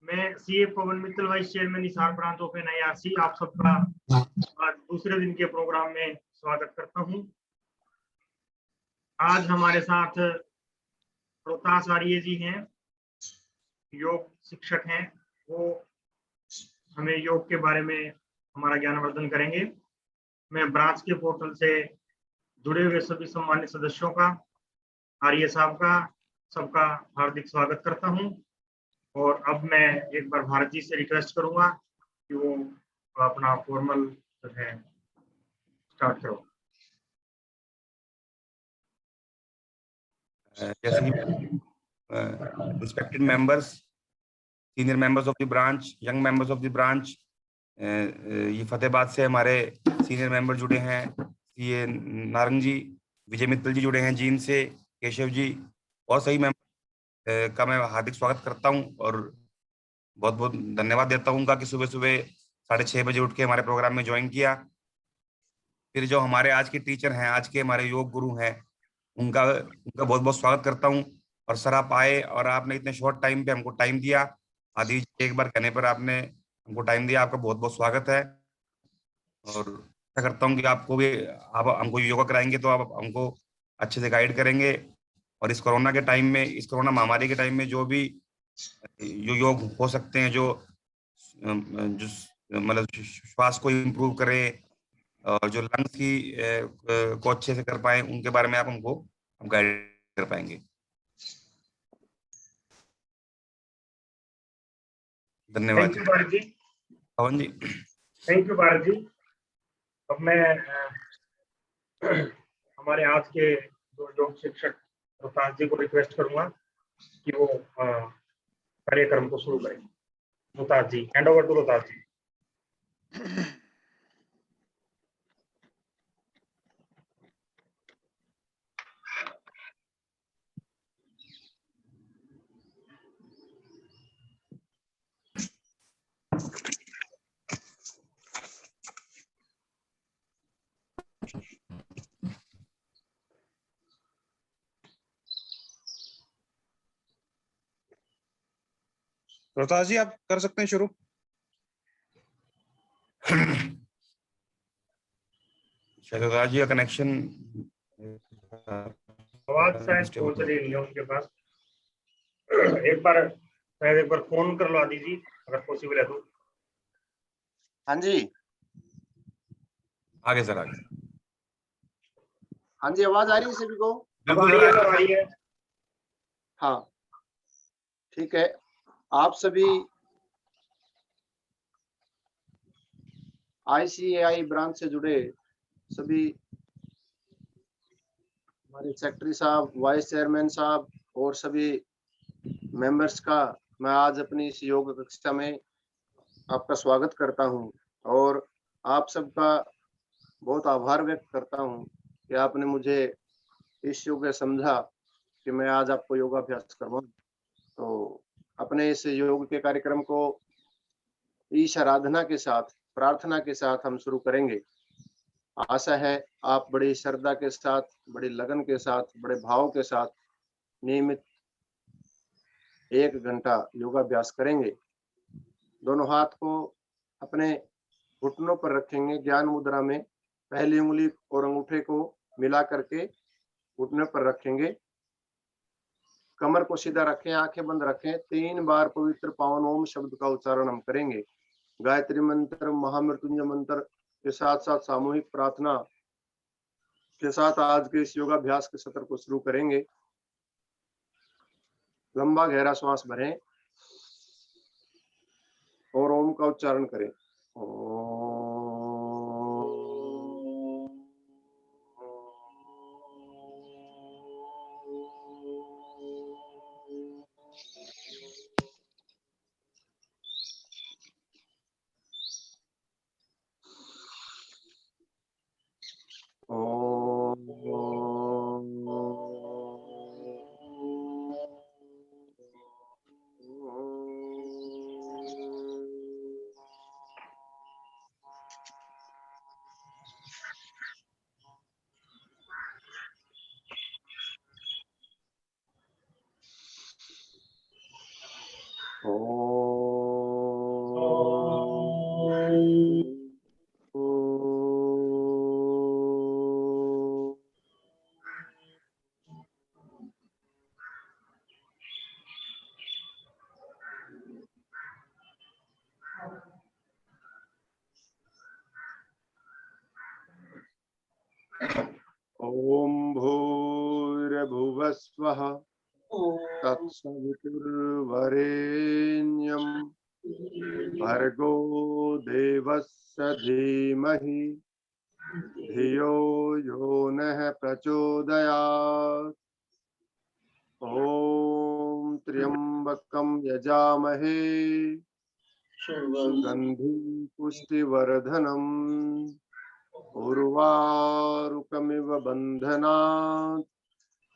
मैं CA Pawan Mittal, vice chairman Hisar branch of NIRC, आप सबका आज दूसरे दिन के प्रोग्राम में स्वागत करता हूं। आज हमारे साथ रोहतास आर्य जी हैं, योग शिक्षक हैं। वो हमें योग के बारे में हमारा ज्ञानवर्धन करेंगे। मैं ब्रांच के पोर्टल से जुड़े हुए सभी सम्मानित सदस्यों का, आर्य साहब का, सबका हार्दिक स्वागत करता हूं। और अब मैं एक बार भारत जी से रिक्वेस्ट करूंगा कि वो अपना फॉर्मल जो है स्टार्ट करो। जैसे कि respected members, senior members of the branch, young members of the branch, ये फतेहाबाद से हमारे सीनियर मेंबर जुड़े हैं, ये नारंग जी, विजय मित्तल जी जुड़े हैं जींद से, केशव जी और सही मेंबर का मैं हार्दिक स्वागत करता हूं और बहुत बहुत धन्यवाद देता हूं उनका कि सुबह सुबह 6:30 बजे उठ के हमारे प्रोग्राम में ज्वाइन किया। फिर जो हमारे आज के टीचर हैं, आज के हमारे योग गुरु हैं, उनका बहुत बहुत स्वागत करता हूं। और सर आप आए और आपने इतने शॉर्ट टाइम पे हमको टाइम दिया। आदि एक बार कहने पर आपने हमको टाइम दिया, आपका बहुत बहुत स्वागत है। और आशा करता हूँ कि आपको भी, आप हमको योगा कराएंगे तो आप हमको अच्छे से गाइड करेंगे। और इस कोरोना के टाइम में, इस कोरोना महामारी के टाइम में जो भी योग हो सकते हैं, जो मतलब श्वास को इम्प्रूव करें और जो लंग्स की को अच्छे से कर पाए, उनके बारे में आप हमको गाइड कर पाएंगे। धन्यवाद। Thank you Bharat ji. Pawan ji. Thank you Bharat ji. अब मैं हमारे आज के दो योग शिक्षक रोहतास जी को रिक्वेस्ट करूंगा कि वो कार्यक्रम को शुरू करें। रोहतास जी, हैंड ओवर टू रोहतास जी। रोहतास जी आप कर सकते हैं शुरू। रोहतास जी का कनेक्शन आवाज शायद पहुंच रही नहीं है उनके पास। एक बार शायद एक बार फोन कर लो आदि जी, अगर पॉसिबल है तो। हाँ जी, आगे सर, आगे। हाँ जी, आवाज आ रही है सभी को? बिल्कुल सर, आ रही है। हाँ ठीक है। आप सभी आईसीएआई ब्रांच से जुड़े सभी हमारे सेक्रेटरी साहब, वाइस चेयरमैन साहब और सभी मेंबर्स का मैं आज अपनी इस योग कक्षा में आपका स्वागत करता हूं और आप सबका बहुत आभार व्यक्त करता हूं कि आपने मुझे इस योग समझा कि मैं आज आपको योगाभ्यास करवाऊं। तो अपने इस योग के कार्यक्रम को ईश आराधना के साथ, प्रार्थना के साथ हम शुरू करेंगे। आशा है आप बड़ी श्रद्धा के साथ, बड़ी लगन के साथ, बड़े भाव के साथ नियमित 1 घंटा योगाभ्यास करेंगे। दोनों हाथ को अपने घुटनों पर रखेंगे ज्ञान मुद्रा में। पहली उंगली और अंगूठे को मिला करके घुटने पर रखेंगे। कमर को सीधा रखें, आंखें बंद रखें। 3 बार पवित्र पावन ओम शब्द का उच्चारण हम करेंगे। गायत्री मंत्र, महामृत्युंजय मंत्र के साथ साथ सामूहिक प्रार्थना के साथ आज के इस योगाभ्यास के सत्र को शुरू करेंगे। लंबा गहरा श्वास भरें और ओम का उच्चारण करें। स्वः तत्सवितुर्वरेण्यं भर्गो देवस्य धीमहि धियो यो नः प्रचोदयात्। ॐ त्र्यंबकं यजामहे सुगन्धिं पुष्टिवर्धनम् उर्वारुकमिव बन्धनात्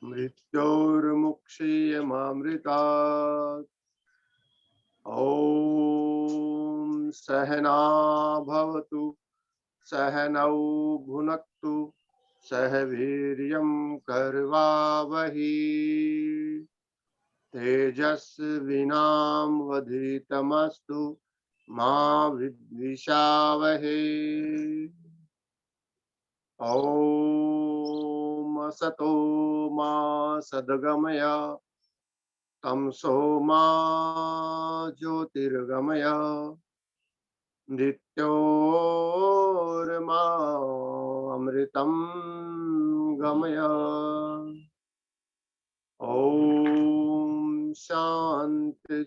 मृत्योर्मुक्षीयमामृतात्। ॐ सहना भवतु सहनौ भुनक्तु सह वीर्यं कर्वावहि तेजस्विनावधीतमस्तु मा विद्विषावहे। ॐ असतो मा सद्गमय तमसो मा ज्योतिर्गमय मृत्योर्मा अमृतं गमय। ॐ शांति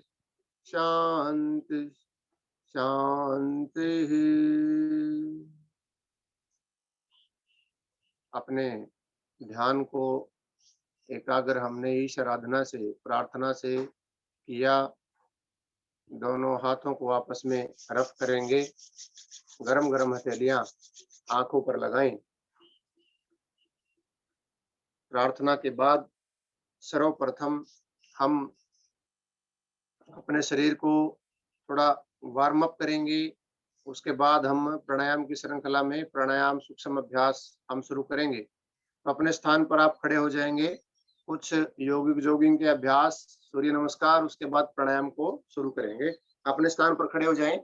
शांति शांति। अपने ध्यान को एकाग्र हमने ईश आराधना से प्रार्थना से किया। दोनों हाथों को आपस में रफ करेंगे। गरम गरम हथेलियां आंखों पर लगाएं। प्रार्थना के बाद सर्वप्रथम हम अपने शरीर को थोड़ा वार्म अप करेंगे। उसके बाद हम प्राणायाम की श्रृंखला में प्राणायाम सूक्ष्म अभ्यास हम शुरू करेंगे। तो अपने स्थान पर आप खड़े हो जाएंगे। कुछ योगिक जॉगिंग के अभ्यास, सूर्य नमस्कार, उसके बाद प्राणायाम को शुरू करेंगे। अपने स्थान पर खड़े हो जाएं।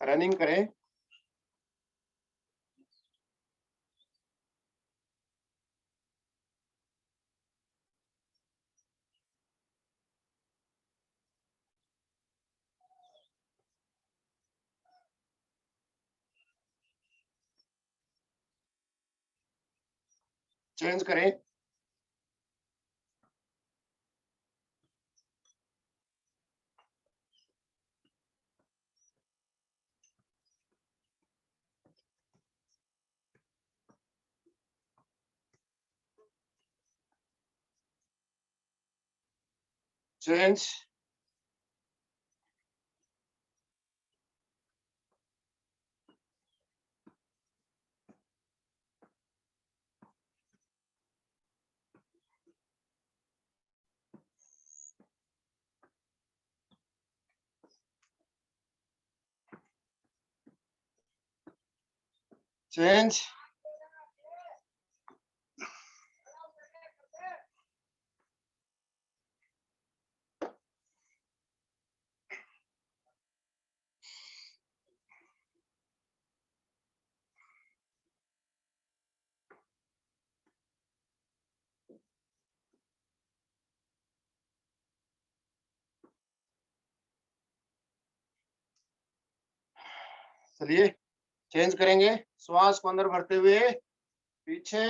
रनिंग करें। चेंज करें। चेंज। चेंज। चलिए चेंज करेंगे। श्वास को अंदर भरते हुए पीछे,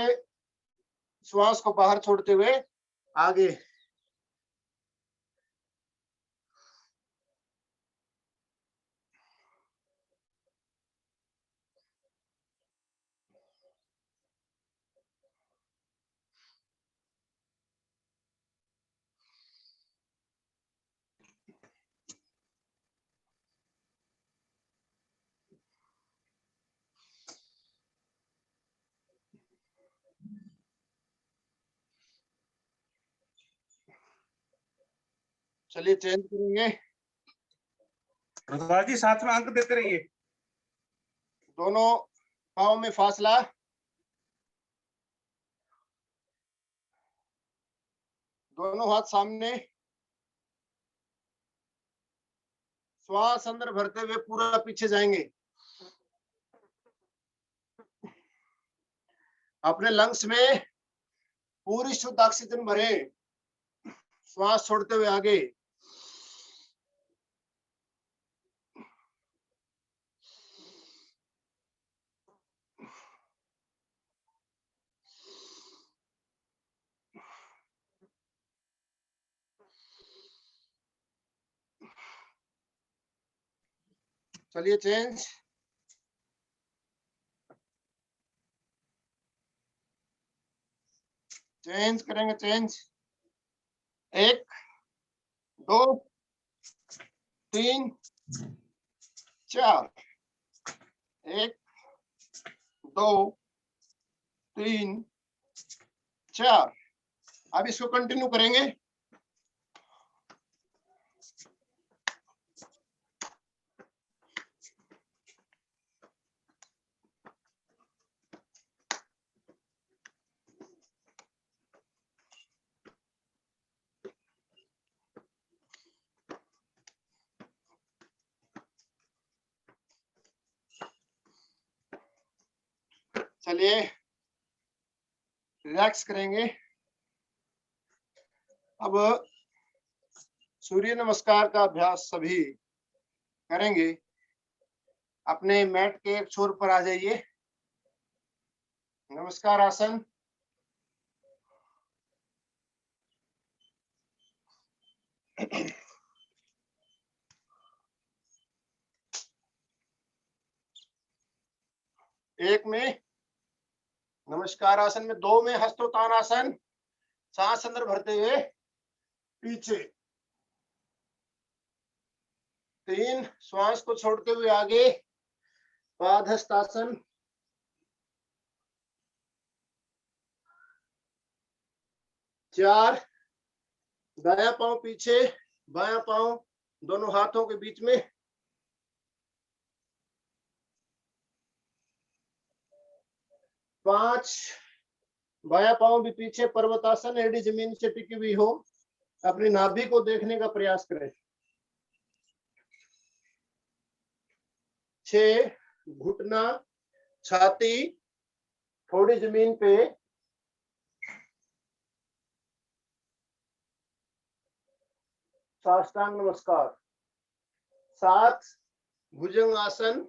श्वास को बाहर छोड़ते हुए आगे। चलिए चेंज करेंगे। प्रसाद जी साथ में अंक देते रहिए। दोनों पाँव में फासला। दोनों हाथ सामने। श्वास अंदर भरते हुए पूरा पीछे जाएंगे। अपने लंग्स में पूरी शुद्ध ऑक्सीजन भरे। श्वास छोड़ते हुए आगे। चलिए चेंज। चेंज करेंगे, चेंज। 1 2 3 4। 1 2 3 4। अब इसको कंटिन्यू करेंगे। चलिए रिलैक्स करेंगे। अब सूर्य नमस्कार का अभ्यास सभी करेंगे। अपने मैट के एक छोर पर आ जाइए। नमस्कार आसन। एक में नमस्कार आसन में, 2 में हस्तोत्तानासन, सांस अंदर भरते हुए पीछे, 3 श्वास को छोड़ते हुए आगे, पादहस्तासन, 4 दायां पांव पीछे, बायां पांव दोनों हाथों के बीच में, 5 बायां पांव भी पीछे, पर्वतासन, एड़ी जमीन से टिकी हुई हो, अपनी नाभि को देखने का प्रयास करें। 6 घुटना, छाती थोड़ी जमीन पे, साष्टांग नमस्कार। 7 भुजंग आसन,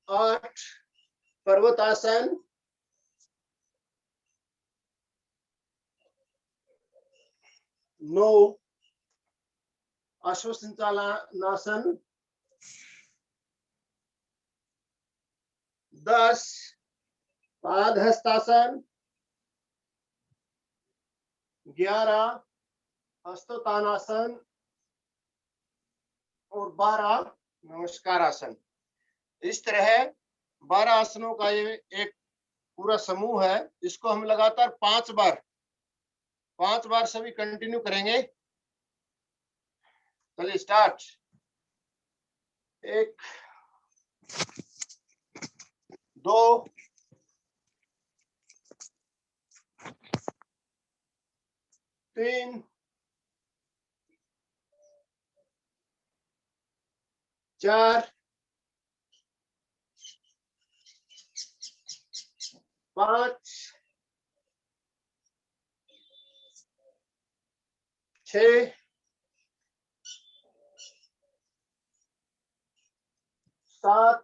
8 पर्वतासन, 9 अश्वसंचालनासन, 10 पादहस्तासन, 11 हस्तोत्तानासन और 12 नमस्कार आसन। इस तरह 12 आसनों का ये एक पूरा समूह है। इसको हम लगातार 5 बार सभी कंटिन्यू करेंगे। चलिए स्टार्ट। 1 2 3 4 5 6 7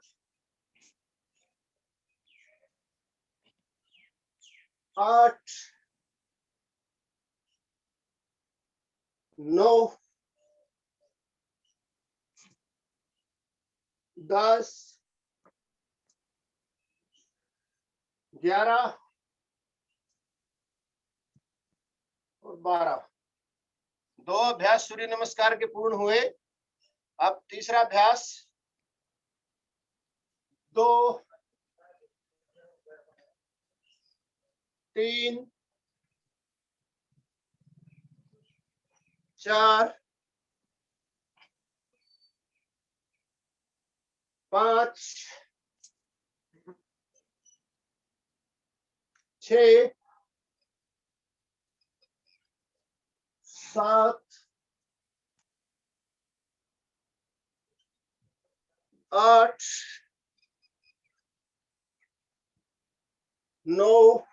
8 9 10 11 और 12। 2 अभ्यास सूर्य नमस्कार के पूर्ण हुए। अब तीसरा अभ्यास। 2 3 4 5 6 7 8 9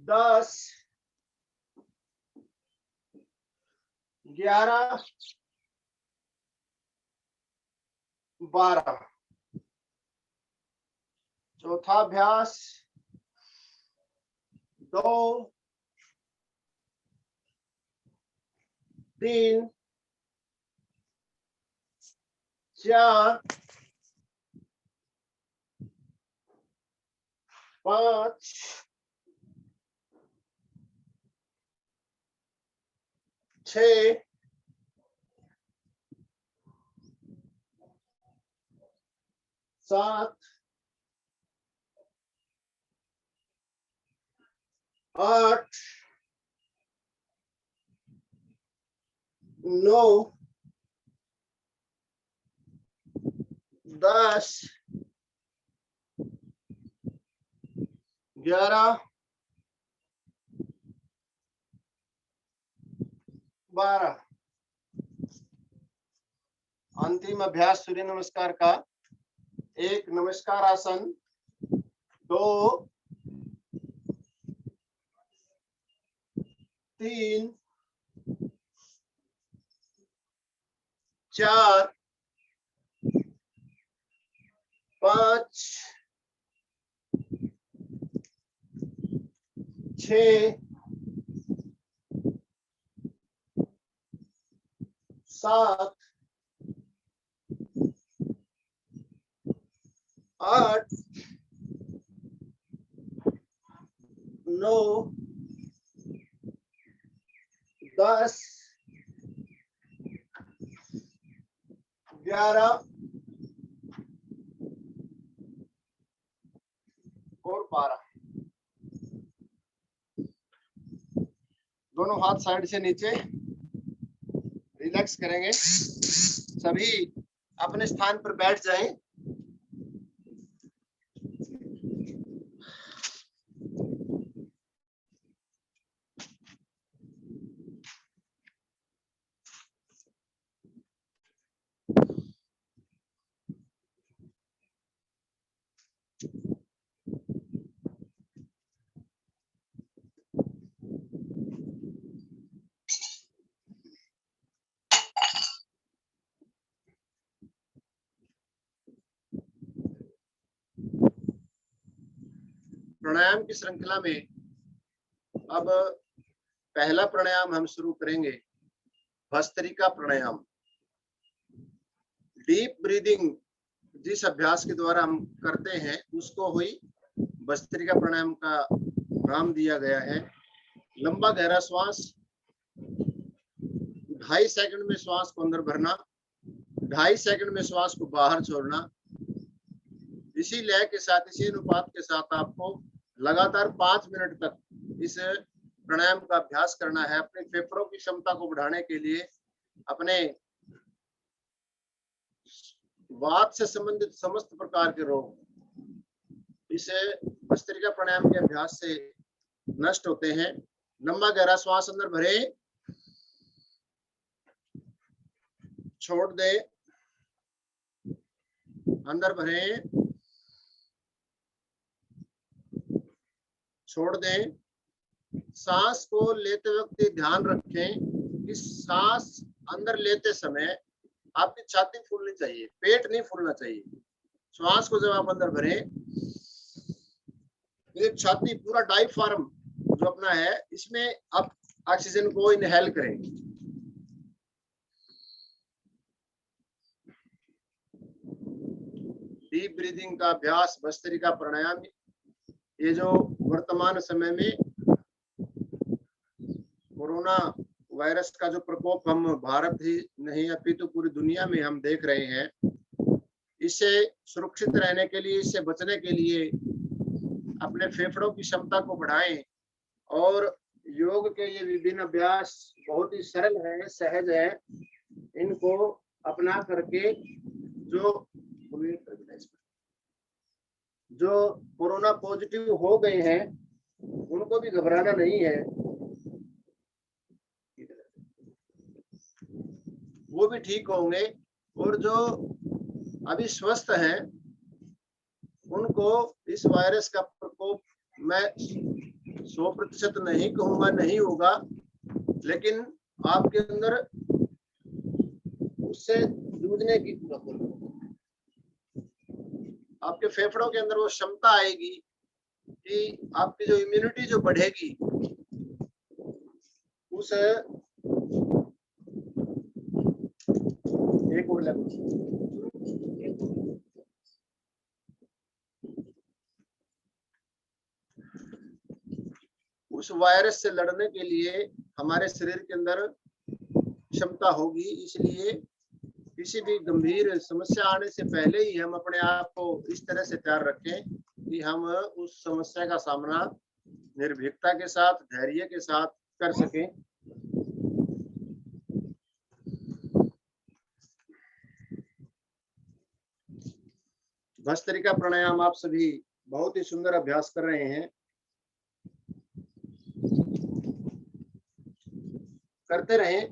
10 11 12। चौथा अभ्यास। 2 3 4 5 6 7 8 9 10 11 12 अंतिम अभ्यास सूर्य नमस्कार का 1 नमस्कार आसन, 2 3 4 5 6 7 8 9 10 11 और 12। दोनों हाथ साइड से नीचे, रिलैक्स करेंगे। सभी अपने स्थान पर बैठ जाएं। प्राणायाम की श्रृंखला में अब पहला प्राणायाम हम शुरू करेंगे, भस्त्रिका प्राणायाम। डीप ब्रीदिंग जिस अभ्यास के द्वारा हम करते हैं उसको ही भस्त्रिका प्राणायाम का नाम दिया गया है। लंबा गहरा श्वास, 2.5 सेकंड में श्वास को अंदर भरना, 2.5 सेकंड में श्वास को बाहर छोड़ना। इसी लय के साथ, इसी अनुपात के साथ आपको लगातार 5 मिनट तक इस प्राणायाम का अभ्यास करना है। अपने फेफड़ों की क्षमता को बढ़ाने के लिए, अपने वात से संबंधित समस्त प्रकार के रोग इस भस्त्रिका प्राणायाम के अभ्यास से नष्ट होते हैं। लंबा गहरा श्वास अंदर भरे, छोड़ दे, अंदर भरे, छोड़ दें। सांस को लेते वक्त ध्यान रखें कि सांस अंदर लेते समय आपकी छाती फूलनी चाहिए, पेट नहीं फूलना चाहिए। श्वास को जब आप अंदर भरें, ये छाती पूरा डायफ्राम जो अपना है, इसमें आप ऑक्सीजन को इनहेल करें। डीप ब्रीदिंग का अभ्यास, भस्त्रिका प्राणायाम, ये जो वर्तमान समय में कोरोना वायरस का जो प्रकोप हम भारत ही नहीं अपितु पूरी दुनिया में हम देख रहे हैं, इससे सुरक्षित रहने के लिए, इससे बचने के लिए अपने फेफड़ों की क्षमता को बढ़ाएं। और योग के ये विभिन्न अभ्यास बहुत ही सरल है, सहज है। इनको अपना करके जो कोरोना पॉजिटिव हो गए हैं उनको भी घबराना नहीं है, वो भी ठीक होंगे। और जो अभी स्वस्थ हैं उनको इस वायरस का प्रकोप मैं 100% नहीं कहूंगा नहीं होगा, लेकिन आपके अंदर उससे जूझने की, आपके फेफड़ों के अंदर वो क्षमता आएगी कि कि आपकी जो इम्यूनिटी जो बढ़ेगी उस एक और उस वायरस से लड़ने के लिए हमारे शरीर के अंदर क्षमता होगी। इसलिए किसी भी गंभीर समस्या आने से पहले ही हम अपने आप को इस तरह से तैयार रखें कि हम उस समस्या का सामना निर्भीकता के साथ, धैर्य के साथ कर सकें। भस्त्रिका प्राणायाम आप सभी बहुत ही सुंदर अभ्यास कर रहे हैं, करते रहें।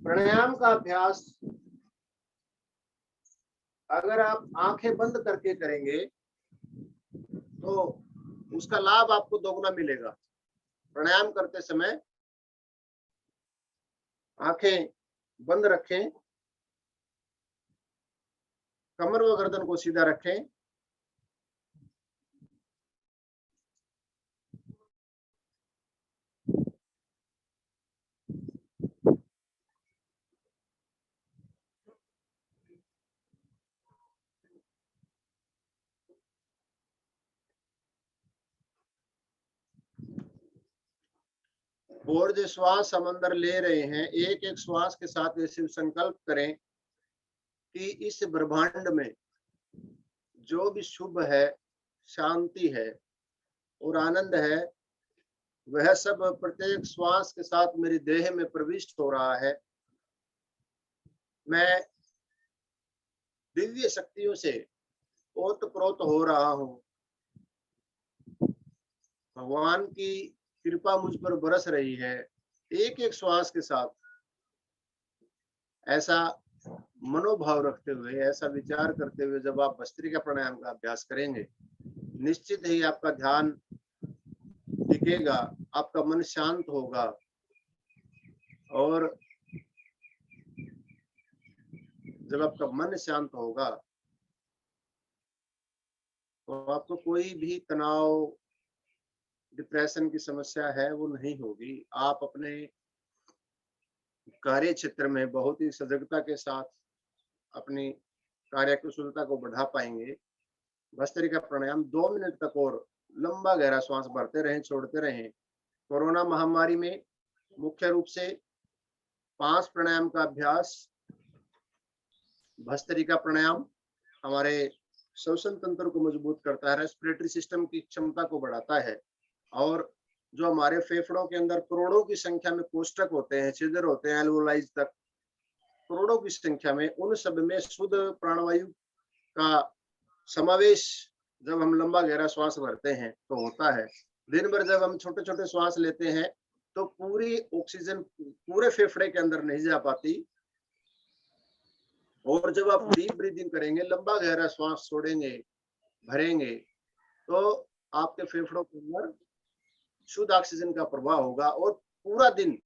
प्राणायाम का अभ्यास अगर आप आंखें बंद करके करेंगे तो उसका लाभ आपको दोगुना मिलेगा। प्राणायाम करते समय आंखें बंद रखें, कमर व गर्दन को सीधा रखें। और जो श्वास हम अंदर ले रहे हैं, एक एक श्वास के साथ ऐसे संकल्प करें कि इस ब्रह्मांड में जो भी शुभ है, शांति है और आनंद है, वह सब प्रत्येक श्वास के साथ मेरी देह में प्रविष्ट हो रहा है। मैं दिव्य शक्तियों से ओतप्रोत हो रहा हूँ। भगवान की कृपा मुझ पर बरस रही है। एक एक श्वास के साथ ऐसा मनोभाव रखते हुए, ऐसा विचार करते हुए जब आप भस्त्रिका प्राणायाम का अभ्यास करेंगे, निश्चित ही आपका ध्यान टिकेगा, आपका मन शांत होगा और जब आपका मन शांत होगा तो आपको कोई भी तनाव, डिप्रेशन की समस्या है वो नहीं होगी। आप अपने कार्य क्षेत्र में बहुत ही सजगता के साथ अपनी कार्य कुशलता को बढ़ा पाएंगे। भस्त्रिका प्राणायाम 2 मिनट तक और लंबा गहरा श्वास भरते रहें, छोड़ते रहें। कोरोना महामारी में मुख्य रूप से 5 प्राणायाम का अभ्यास, भस्त्रिका प्राणायाम हमारे श्वसन तंत्र को मजबूत करता है, रेस्पिरेटरी सिस्टम की क्षमता को बढ़ाता है और जो हमारे फेफड़ों के अंदर करोड़ों की संख्या में कोष्ठक होते हैं, छिद्र होते हैं, एल्वोलाइज तक करोड़ों की संख्या में, उन सब में शुद्ध प्राणवायु का समावेश जब हम लंबा गहरा श्वास भरते हैं तो होता है। दिन भर जब हम छोटे छोटे श्वास लेते हैं तो पूरी ऑक्सीजन पूरे फेफड़े के अंदर नहीं जा पाती और जब आप डीप ब्रीदिंग करेंगे, लंबा गहरा श्वास छोड़ेंगे, भरेंगे, तो आपके फेफड़ों के अंदर शुद्ध ऑक्सीजन का प्रवाह होगा और पूरा दिन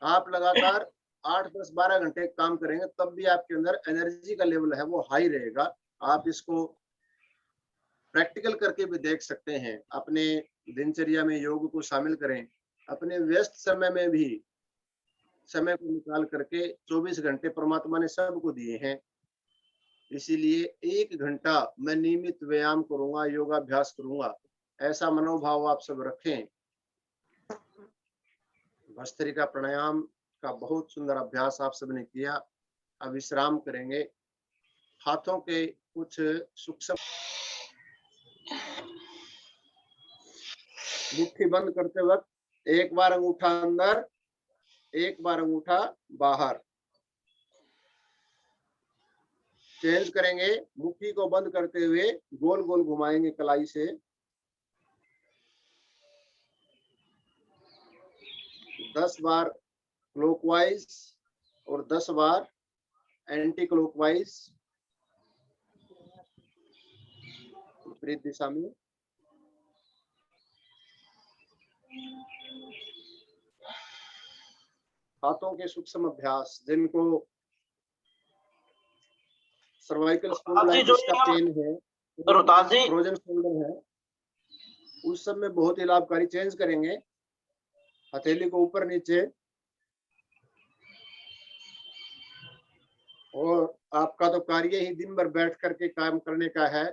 आप लगातार 8, 10, 12 घंटे काम करेंगे तब भी आपके अंदर एनर्जी का लेवल है वो हाई रहेगा। आप इसको प्रैक्टिकल करके भी देख सकते हैं। अपने दिनचर्या में योग को शामिल करें। अपने व्यस्त समय में भी समय को निकाल करके 24 घंटे परमात्मा ने सबको दिए हैं, इसीलिए 1 घंटा मैं नियमित व्यायाम करूंगा, योगाभ्यास करूंगा, ऐसा मनोभाव आप सब रखें। भस्त्रिका प्राणायाम का बहुत सुंदर अभ्यास आप सबने किया। अब विश्राम करेंगे। हाथों के कुछ सूक्ष्म मुट्ठी बंद करते वक्त एक बार अंगूठा अंदर, एक बार अंगूठा बाहर चेंज करेंगे। मुट्ठी को बंद करते हुए गोल गोल घुमाएंगे कलाई से। 10 बार क्लॉकवाइज और 10 बार एंटी क्लॉकवाइज, विपरीत दिशा में। हाथों के सूक्ष्म अभ्यास, जिनको सर्वाइकल स्पॉन्डिलाइटिस का पेन है, फ्रोजन शोल्डर है, उस सब में बहुत ही लाभकारी। चेंज करेंगे, हथेली को ऊपर नीचे, और आपका तो कार्य ही दिन भर बैठ करके काम करने का है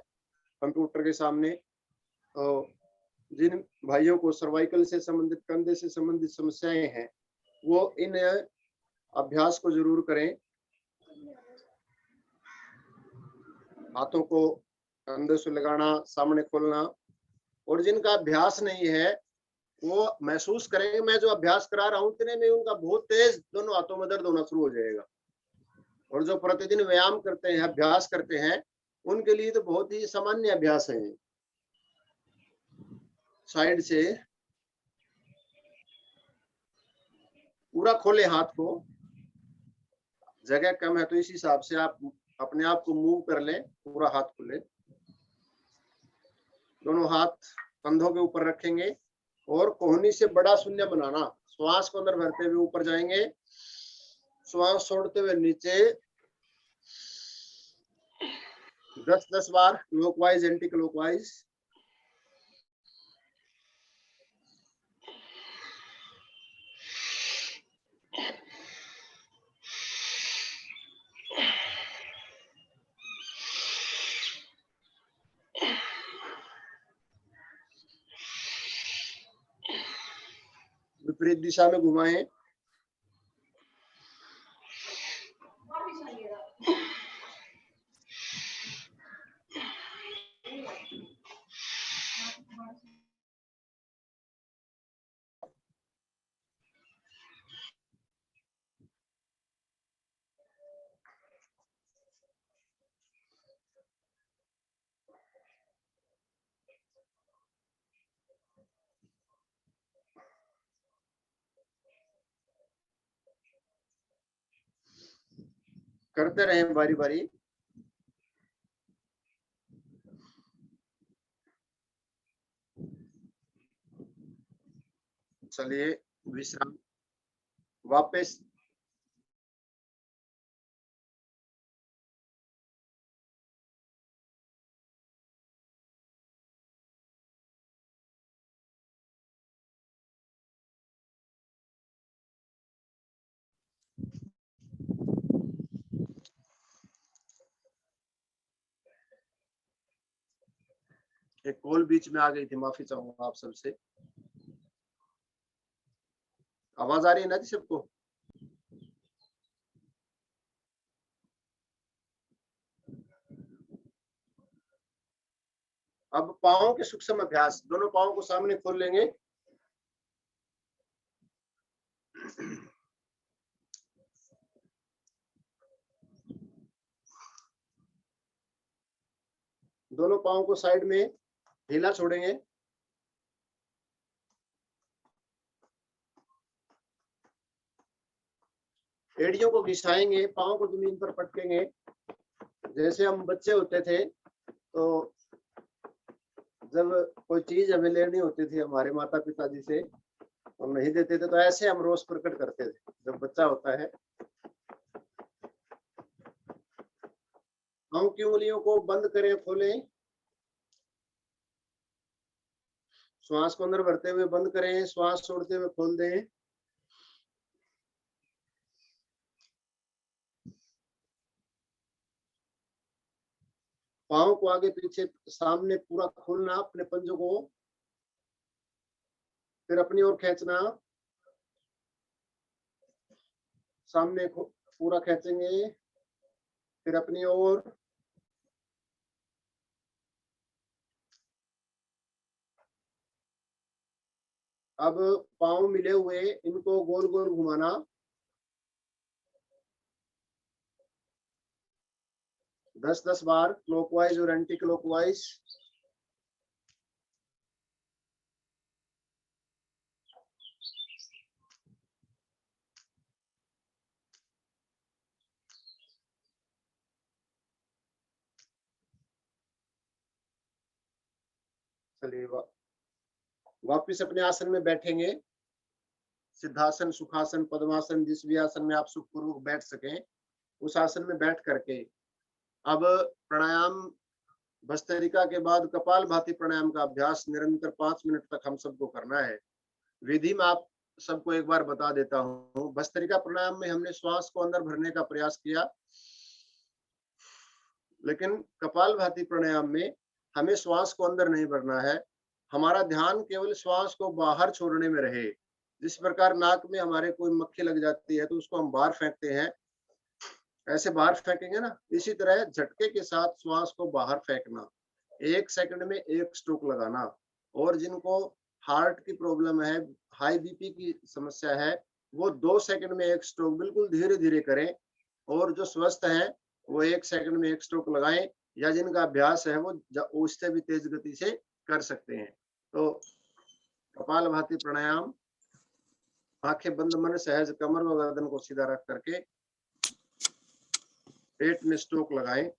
कंप्यूटर के सामने। तो जिन भाइयों को सर्वाइकल से संबंधित, कंधे से संबंधित समस्याएं हैं, वो इन अभ्यास को जरूर करें। हाथों को कंधे से लगाना, सामने खोलना। और जिनका अभ्यास नहीं है वो महसूस करेंगे, मैं जो अभ्यास करा रहा हूं इतने में उनका बहुत तेज दोनों हाथों में दर्द होना शुरू हो जाएगा। और जो प्रतिदिन व्यायाम करते हैं, अभ्यास करते हैं, उनके लिए तो बहुत ही सामान्य अभ्यास है। साइड से पूरा खोले हाथ को, जगह कम है तो इस हिसाब से आप अपने आप को मूव कर लें, पूरा हाथ खोले। दोनों हाथ कंधों के ऊपर रखेंगे और कोहनी से बड़ा शून्य बनाना। श्वास को अंदर भरते हुए ऊपर जाएंगे, श्वास छोड़ते हुए नीचे 10-10 बार क्लॉकवाइज, एंटी क्लॉकवाइज। विपरीत दिशा में घुमाएं। करते रहें बारी बारी। चलिए विश्राम, वापस एक कॉल बीच में आ गई थी, माफी चाहूंगा आप सबसे। आवाज आ रही है ना जी सबको? अब पाँव के सूक्ष्म अभ्यास, दोनों पाँव को सामने खोल लेंगे। दोनों पाँव को साइड में ढीला छोड़ेंगे। एड़ियों को घिसाएंगे, पाँव को जमीन पर पटकेंगे। जैसे हम बच्चे होते थे तो जब कोई चीज हमें लेनी होती थी हमारे माता पिता जी से, हम नहीं देते थे तो ऐसे हम रोष प्रकट करते थे जब बच्चा होता है। पाँव की उंगलियों को बंद करें, खोलें। श्वास को अंदर भरते हुए बंद करें, श्वास छोड़ते हुए खोल दें। पाँव को आगे पीछे सामने पूरा खोलना, अपने पंजों को, फिर अपनी ओर खींचना। सामने पूरा खींचेंगे, फिर अपनी ओर। अब पाँव मिले हुए, इनको गोल गोल घुमाना। दस 10 बार क्लॉकवाइज और एंटी क्लॉकवाइज। चलिए वापिस अपने आसन में बैठेंगे। सिद्धासन, सुखासन, पद्मासन, जिस भी आसन में आप सुखपूर्वक बैठ सकें उस आसन में बैठ करके अब प्राणायाम भस्त्रिका के बाद कपालभाति प्राणायाम का अभ्यास निरंतर 5 मिनट तक हम सबको करना है। विधि में आप सबको एक बार बता देता हूँ। भस्त्रिका प्राणायाम में हमने श्वास को अंदर भरने का प्रयास किया, लेकिन कपालभाति प्राणायाम में हमें श्वास को अंदर नहीं भरना है। हमारा ध्यान केवल श्वास को बाहर छोड़ने में रहे। जिस प्रकार नाक में हमारे कोई मक्खी लग जाती है तो उसको हम बाहर फेंकते हैं, ऐसे बाहर फेंकेंगे ना, इसी तरह झटके के साथ श्वास को बाहर फेंकना। 1 सेकंड में 1 स्ट्रोक लगाना। और जिनको हार्ट की प्रॉब्लम है, हाई बीपी की समस्या है, वो 2 सेकंड में 1 स्ट्रोक बिल्कुल धीरे धीरे करें। और जो स्वस्थ हैं वो 1 सेकंड में 1 स्ट्रोक लगाएं, या जिनका अभ्यास है वो उससे भी तेज गति से कर सकते हैं। तो कपालभाति प्राणायाम, आंखें बंद, मन सहज, कमर व गर्दन को सीधा रख करके पेट में स्ट्रोक लगाएं।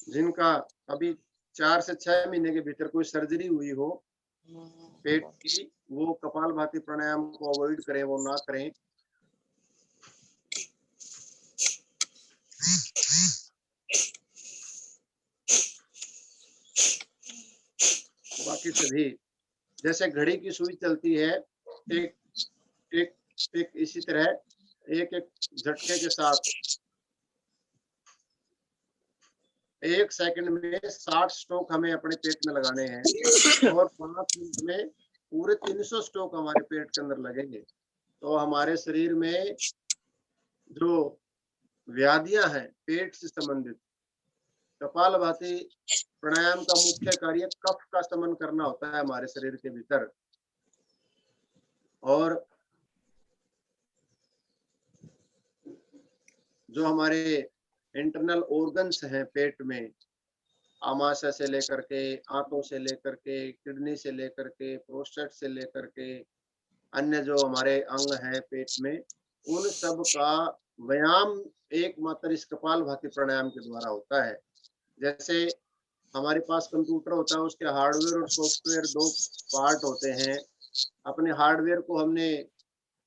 जिनका अभी 4 से 6 महीने के भीतर कोई सर्जरी हुई हो पेट की, वो कपालभाति प्राणायाम को अवॉइड करें, वो ना करें। बाकी सभी जैसे घड़ी की सुई चलती है, एक एक एक इसी तरह एक एक झटके के साथ 1 सेकंड में 60 स्ट्रोक हमें अपने पेट में लगाने हैं और 5 मिनट में पूरे 300 स्ट्रोक हमारे पेट के अंदर लगेंगे। तो हमारे शरीर में जो व्याधियां हैं पेट से संबंधित, कपालभाति प्राणायाम का मुख्य कार्य कफ का शमन करना होता है हमारे शरीर के भीतर। और जो हमारे इंटरनल ऑर्गन्स हैं पेट में, आमाशय से लेकर के, आंतों से लेकर के, किडनी से लेकर के, प्रोस्टेट से लेकर के, अन्य जो हमारे अंग हैं पेट में, उन सब का व्यायाम एकमात्र इस कपालभाति प्राणायाम के द्वारा होता है। जैसे हमारे पास कंप्यूटर होता है, उसके हार्डवेयर और सॉफ्टवेयर 2 पार्ट होते हैं। अपने हार्डवेयर को हमने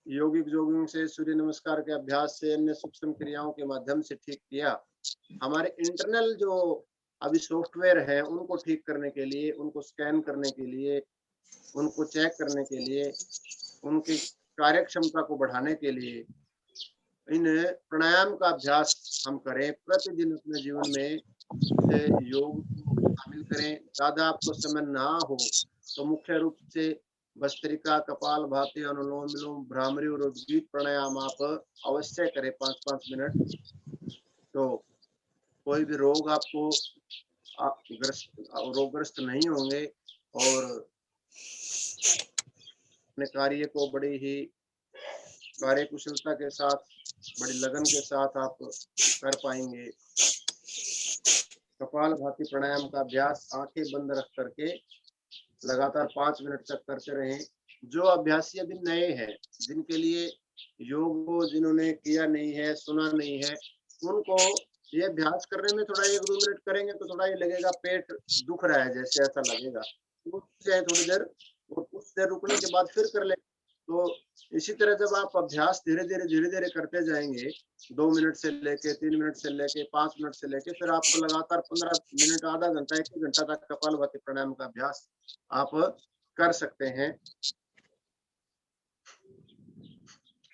योगिक जोगिंग से, सूर्य नमस्कार के अभ्यास से, अन्य सूक्ष्म क्रियाओं के माध्यम से ठीक किया। हमारे इंटरनल जो अभी सॉफ्टवेयर है उनको ठीक करने के लिए, उनको स्कैन करने के लिए, उनको चेक करने के लिए, उनकी कार्यक्षमता को बढ़ाने के लिए इन प्राणायाम का अभ्यास हम करें। प्रतिदिन अपने जीवन में योग को शामिल करें। ज्यादा आपको समय ना हो तो मुख्य रूप से भस्त्रिका, कपालभाति, अनुलोम विलोम, भ्रामरी और उद्गीत प्राणायाम आप अवश्य करें 5-5 मिनट। तो कोई भी रोग आपको रोगग्रस्त नहीं होंगे और अपने कार्य को बड़ी ही कार्यकुशलता के साथ, बड़ी लगन के साथ आप कर पाएंगे। कपालभाति प्राणायाम का अभ्यास आंखें बंद रख करके लगातार 5 मिनट तक करते रहें। जो अभ्यासी अभी नए हैं, जिनके लिए योग को जिन्होंने किया नहीं है, सुना नहीं है, उनको ये अभ्यास करने में थोड़ा 1-2 मिनट करेंगे तो थोड़ा ये लगेगा पेट दुख रहा है जैसे, ऐसा लगेगा। रुक जाए थोड़ी देर और कुछ देर रुकने के बाद फिर कर ले। तो इसी तरह जब आप अभ्यास धीरे धीरे करते जाएंगे, 2 मिनट से लेके 3 मिनट से लेके 5 मिनट से लेके, फिर आपको लगातार 15 मिनट, आधा घंटा, 1 घंटा तक कपालभाति प्राणायाम का अभ्यास आप कर सकते हैं।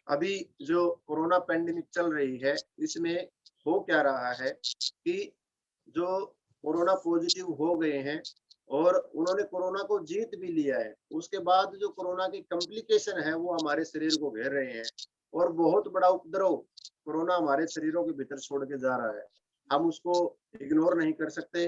अभी जो कोरोना पैंडेमिक चल रही है, इसमें हो क्या रहा है कि जो कोरोना पॉजिटिव हो गए हैं और उन्होंने कोरोना को जीत भी लिया है, उसके बाद जो कोरोना की कॉम्प्लिकेशन है वो हमारे शरीर को घेर रहे हैं और बहुत बड़ा उपद्रव कोरोना हमारे शरीरों के भीतर छोड़ के जा रहा है। हम उसको इग्नोर नहीं कर सकते।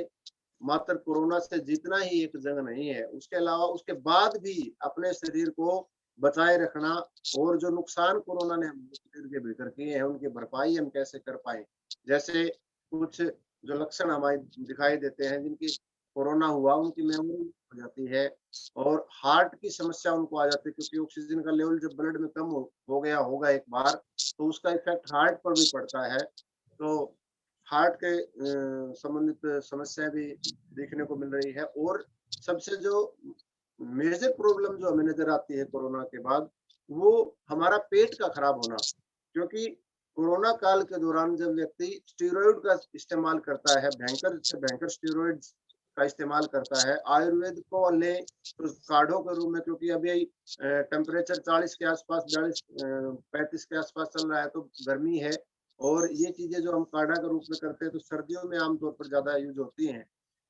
मात्र कोरोना से जीतना ही एक जंग नहीं है, उसके अलावा उसके बाद भी अपने शरीर को बचाए रखना और जो नुकसान कोरोना ने हमारे शरीर के भीतर किए हैं उनकी भरपाई हम कैसे कर पाए। जैसे कुछ जो लक्षण हमारे दिखाई देते हैं, जिनकी कोरोना हुआ उनकी मेमोरी हो जाती है और हार्ट की समस्या उनको आ जाती है, क्योंकि ऑक्सीजन का लेवल जब ब्लड में कम हो गया होगा एक बार, तो उसका इफेक्ट हार्ट पर भी पड़ता है। तो हार्ट के संबंधित समस्याएं भी देखने को मिल रही है। और सबसे जो मेजर प्रॉब्लम जो हमें नजर आती है कोरोना के बाद, वो हमारा पेट का खराब होना, क्योंकि कोरोना काल के दौरान जब व्यक्ति स्टेरॉइड का इस्तेमाल करता है, भयंकर से भयंकर स्टेरॉइड का इस्तेमाल करता है, आयुर्वेद को ले तो काढ़ों के रूप में, क्योंकि अभी टेम्परेचर 40 के आसपास, 42 35 के आसपास चल रहा है, तो गर्मी है, और ये चीजें जो हम काढ़ा के रूप में करते हैं तो सर्दियों में आमतौर पर ज्यादा यूज होती हैं।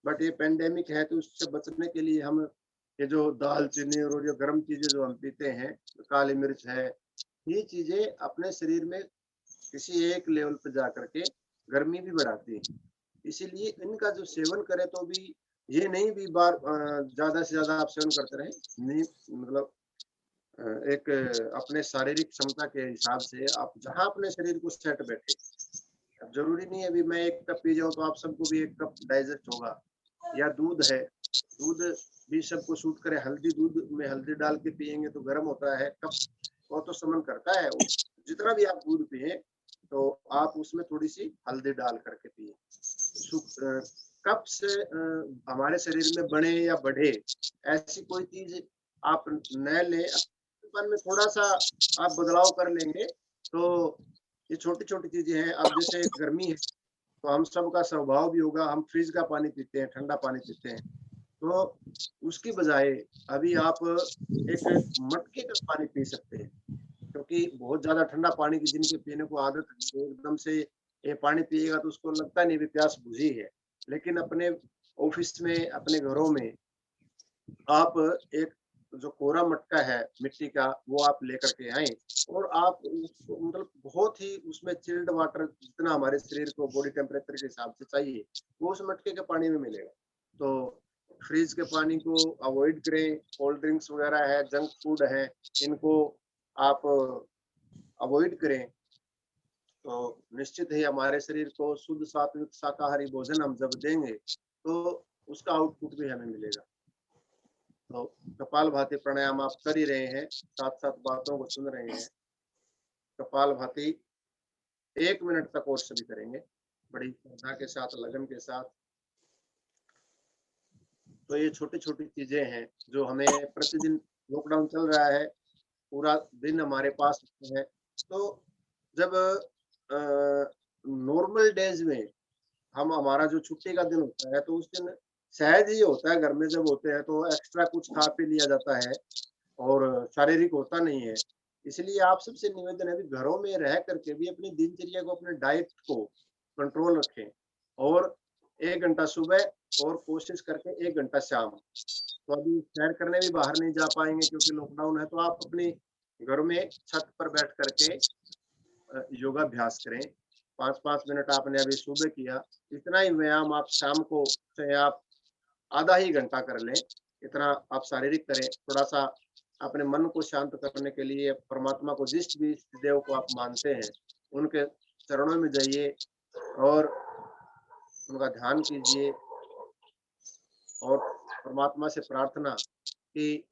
बट ये पेंडेमिक है, तो उससे बचने के लिए हम ये जो दालचीनी और ये गर्म चीजें जो हम पीते हैं, काली मिर्च है, ये चीजें अपने शरीर में किसी एक लेवल पर जा करके गर्मी भी बढ़ाती है। इसीलिए इनका जो सेवन करें तो भी ये नहीं भी बार ज्यादा से ज्यादा आप सेवन करते रहे, नहीं मतलब एक अपने शारीरिक क्षमता के हिसाब से आप जहाँ अपने शरीर को सेट बैठे। अब जरूरी नहीं है अभी मैं 1 कप पी जाऊं तो आप सबको भी 1 कप डाइजेस्ट होगा, या दूध है, दूध भी सबको सूट करे, हल्दी, दूध में हल्दी डाल के पियेंगे तो गर्म होता है, कप वो तो समन करता है, जितना भी आप दूध पिए तो आप उसमें थोड़ी सी हल्दी डाल करके पिए। कप से हमारे शरीर में बने या बढ़े ऐसी कोई चीज आप न ले, अपन में थोड़ा सा आप बदलाव कर लेंगे तो ये छोटी छोटी चीजें हैं। अब जैसे गर्मी है तो हम सबका स्वभाव भी होगा, हम फ्रिज का पानी पीते हैं, ठंडा पानी पीते हैं, तो उसकी बजाय अभी आप एक मटके का पानी पी सकते हैं, क्योंकि बहुत ज्यादा ठंडा पानी की जिनके पीने को आदत है, एकदम से ये पानी पिएगा तो उसको लगता नहीं भी प्यास बुझी है। लेकिन अपने ऑफिस में, अपने घरों में आप एक जो कोरा मटका है मिट्टी का, वो आप लेकर के आए, और आप उसको मतलब बहुत ही उसमें चिल्ड वाटर जितना हमारे शरीर को बॉडी टेम्परेचर के हिसाब से चाहिए वो उस मटके के पानी में मिलेगा। तो फ्रिज के पानी को अवॉइड करें, कोल्ड ड्रिंक्स वगैरह है, जंक फूड है, इनको आप अवॉइड करें, तो निश्चित ही हमारे शरीर को शुद्ध सात्विक शाकाहारी भोजन हम जब देंगे तो उसका आउटपुट भी हमें मिलेगा। तो कपालभाति प्राणायाम आप कर ही रहे हैं, साथ साथ बातों को सुन रहे हैं। कपालभाति 1 मिनट तक और सभी करेंगे बड़ी श्रद्धा के साथ, लगन के साथ। तो ये छोटी छोटी चीजें हैं जो हमें प्रतिदिन, लॉकडाउन चल रहा है, पूरा दिन हमारे पास है, तो जब नॉर्मल डेज में हम, हमारा जो छुट्टी का दिन होता है तो उस दिन सहज ही होता है, घर में जब होते हैं तो एक्स्ट्रा कुछ खा पी लिया जाता है और शारीरिक होता नहीं है। इसलिए आप सबसे निवेदन है कि घरों में रह करके भी अपनी दिनचर्या को, अपने डाइट को कंट्रोल रखें, और 1 घंटा सुबह और कोशिश करके 1 घंटा शाम। तो अभी सैर करने भी बाहर नहीं जा पाएंगे क्योंकि लॉकडाउन है, तो आप अपने घर में छत पर बैठ करके योगाभ्यास करें। 5-5 मिनट आपने अभी सुबह किया, इतना ही व्यायाम आप शाम को चाहे आप आधा ही घंटा कर लें, इतना आप शारीरिक करें। थोड़ा सा अपने मन को शांत करने के लिए परमात्मा को, जिस भी देव को आप मानते हैं, उनके चरणों में जाइए और उनका ध्यान कीजिए, और परमात्मा से प्रार्थना कि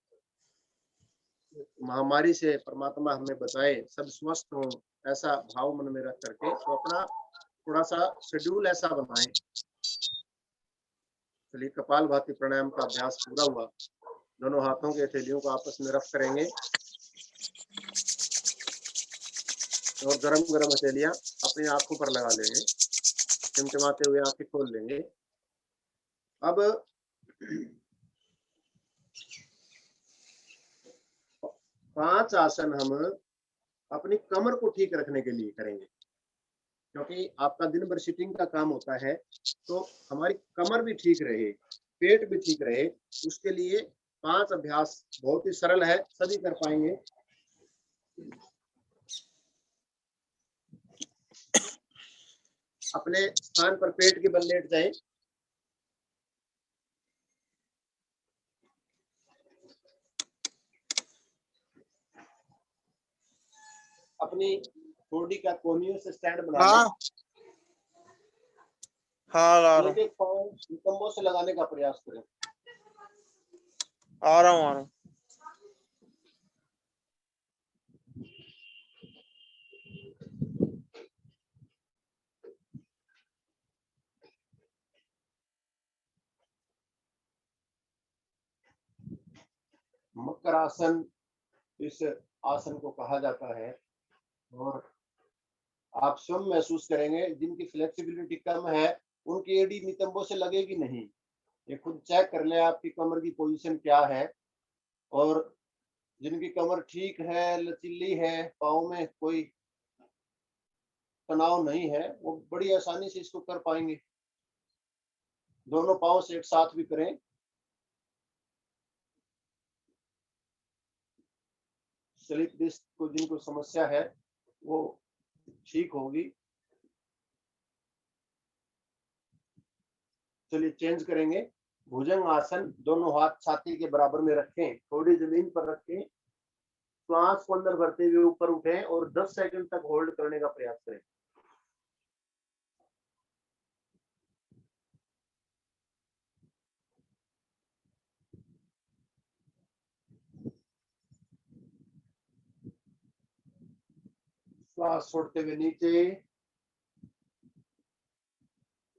महामारी से परमात्मा हमें बचाए, सब स्वस्थ हों, ऐसा भाव मन में रख करके तो अपना थोड़ा सा शेड्यूल ऐसा बनाएं। चलिए, कपालभाति प्राणायाम का अभ्यास पूरा हुआ। दोनों हाथों के हथेलियों को आपस में रख करेंगे और गरम गरम हथेलियां अपनी आंखों पर लगा लेंगे, टिमटिमाते हुए आंखें खोल लेंगे। अब 5 आसन हम अपनी कमर को ठीक रखने के लिए करेंगे, क्योंकि आपका दिन भर सिटिंग का काम होता है, तो हमारी कमर भी ठीक रहे, पेट भी ठीक रहे, उसके लिए 5 अभ्यास बहुत ही सरल है, सभी कर पाएंगे। अपने स्थान पर पेट के बल लेट जाएं, अपनी बॉडी का कोहनियों से स्टैंड बना लें। हाँ ला रहा हूँ, एक पाँव नितंबों से लगाने का प्रयास करें। आ रहा हूँ। मकर आसन, इस आसन को कहा जाता है। और आप स्वयं महसूस करेंगे जिनकी फ्लेक्सिबिलिटी कम है उनकी एडी नितंबों से लगेगी नहीं। ये खुद चेक कर ले आपकी कमर की पोजीशन क्या है। और जिनकी कमर ठीक है, लचीली है, पाँव में कोई तनाव नहीं है, वो बड़ी आसानी से इसको कर पाएंगे। दोनों पाँव से एक साथ भी करें। स्लिप डिस्क को जिनको समस्या है वो ठीक होगी। चलिए चेंज करेंगे। भुजंग आसन, दोनों हाथ छाती के बराबर में रखें, थोड़ी जमीन पर रखें, श्वास को अंदर भरते हुए ऊपर उठें और 10 सेकंड तक होल्ड करने का प्रयास करें। श्वास छोड़ते हुए नीचे।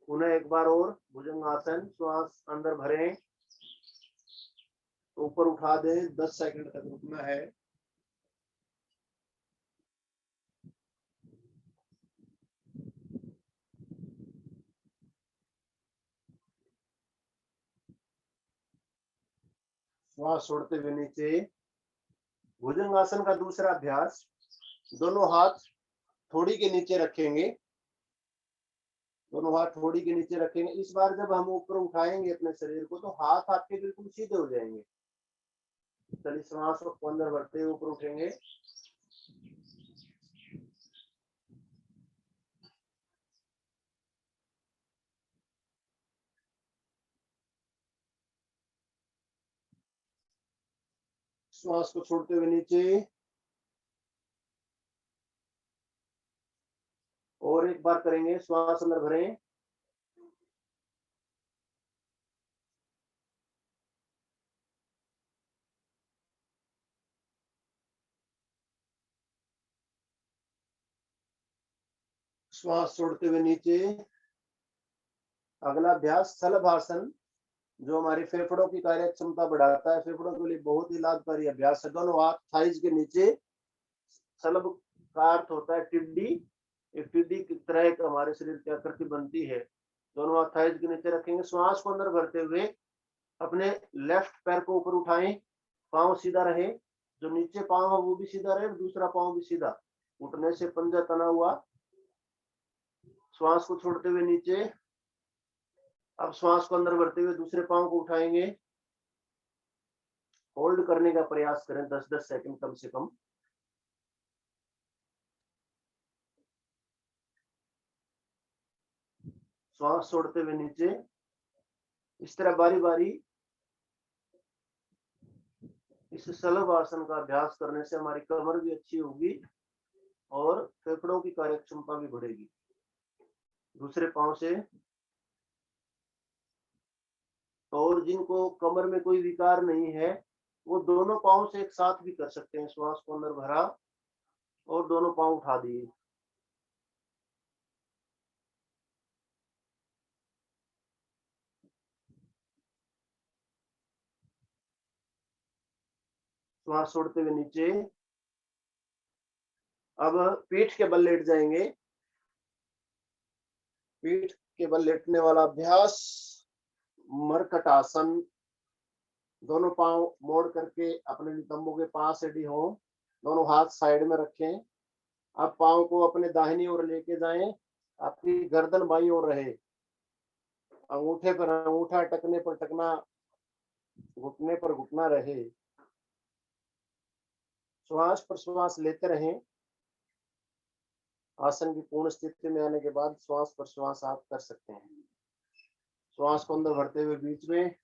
पुनः एक बार और भुजंग आसन, श्वास अंदर भरें, ऊपर उठा दें, 10 सेकंड तक रुकना है। श्वास छोड़ते हुए नीचे। भुजंग आसन का दूसरा अभ्यास, दोनों हाथ थोड़ी के नीचे रखेंगे, दोनों हाथ थोड़ी के नीचे रखेंगे। इस बार जब हम ऊपर उठाएंगे अपने शरीर को तो हाथ आपके बिल्कुल सीधे हो जाएंगे। चलिए श्वास को अंदर भरते हुए ऊपर उठेंगे। श्वास को छोड़ते हुए नीचे। और एक बार करेंगे, श्वास अंदर भरें, श्वास छोड़ते हुए नीचे। अगला अभ्यास शलभासन, जो हमारे फेफड़ों की कार्य क्षमता बढ़ाता है, फेफड़ों के लिए बहुत ही लाभकारी अभ्यास है। दोनों हाथ थाइज के नीचे। शलभ का अर्थ होता है टिड्डी। एक टिड्डी की तरह एक हमारे शरीर की आकृति बनती है। दोनों हाथ थाइज के नीचे रखेंगे। श्वास को अंदर भरते हुए अपने लेफ्ट पैर को ऊपर उठाएं, पांव सीधा रहे, जो नीचे पांव है वो भी सीधा रहे, दूसरा पांव भी सीधा, उठने से पंजा तना हुआ। श्वास को छोड़ते हुए नीचे। अब श्वास को अंदर भरते हुए दूसरे पांव को उठाएंगे, होल्ड करने का प्रयास करें 10-10 सेकंड कम से कम। श्वास छोड़ते हुए नीचे। इस तरह बारी बारी इस शलभ आसन का अभ्यास करने से हमारी कमर भी अच्छी होगी और फेफड़ों की कार्य क्षमता भी बढ़ेगी। दूसरे पांव से। और जिनको कमर में कोई विकार नहीं है वो दोनों पांव से एक साथ भी कर सकते हैं। श्वास को अंदर भरा और दोनों पांव उठा दिए। श्वास छोड़ते हुए नीचे। अब पीठ के बल लेट जाएंगे। पीठ के बल लेटने वाला अभ्यास मरकट आसन। दोनों पांव मोड़ करके अपने नितंबों के पास एडी हो, दोनों हाथ साइड में रखें। अब पांव को अपने दाहिनी ओर लेके जाएं, आपकी गर्दन बाईं ओर रहे, अंगूठे पर अंगूठा, टकने पर टकना, घुटने पर घुटना रहे। श्वास प्रश्वास लेते रहें। आसन की पूर्ण स्थिति में आने के बाद श्वास प्रश्वास आप कर सकते हैं। श्वास को अंदर भरते हुए बीच में,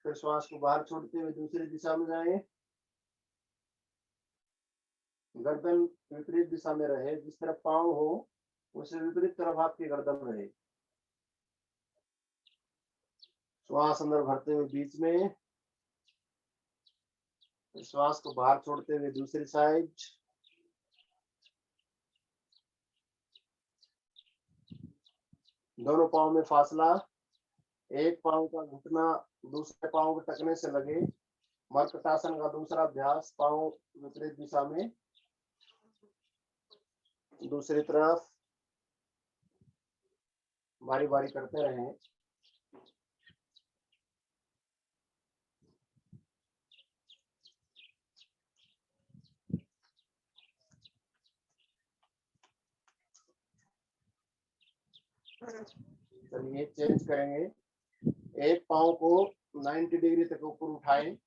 फिर श्वास को बाहर छोड़ते हुए दूसरी दिशा में जाएं। गर्दन विपरीत दिशा में रहे, जिस तरफ पांव हो उससे विपरीत तरफ आपकी गर्दन रहे। श्वास अंदर भरते हुए बीच में, श्वास को बाहर छोड़ते हुए दूसरी साइड। दोनों पांव में फासला, एक पांव का घुटना दूसरे पांव के टकने से लगे मर्कटासन का दूसरा अभ्यास, पांव विपरीत दिशा में दूसरी तरफ बारी बारी करते रहें। चलिए चेंज करेंगे। एक पांव को 90 डिग्री तक ऊपर उठाएं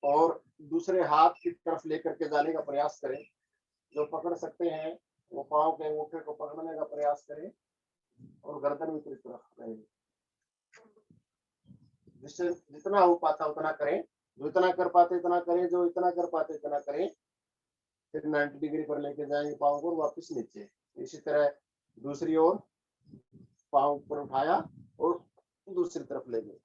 और दूसरे हाथ की तरफ लेकर के जाने का प्रयास करें। जो पकड़ सकते हैं वो पांव के अंगूठे को पकड़ने का प्रयास करें और गर्दन विपरीत तरफ रहे। जिससे जितना हो पाता उतना करें, जो इतना कर पाते इतना करें, जो इतना कर पाते इतना करें। फिर 90 डिग्री पर लेके जाएंगे पांव को वापस नीचे। इसी तरह दूसरी ओर पांव ऊपर उठाया और दूसरी तरफ ले गए।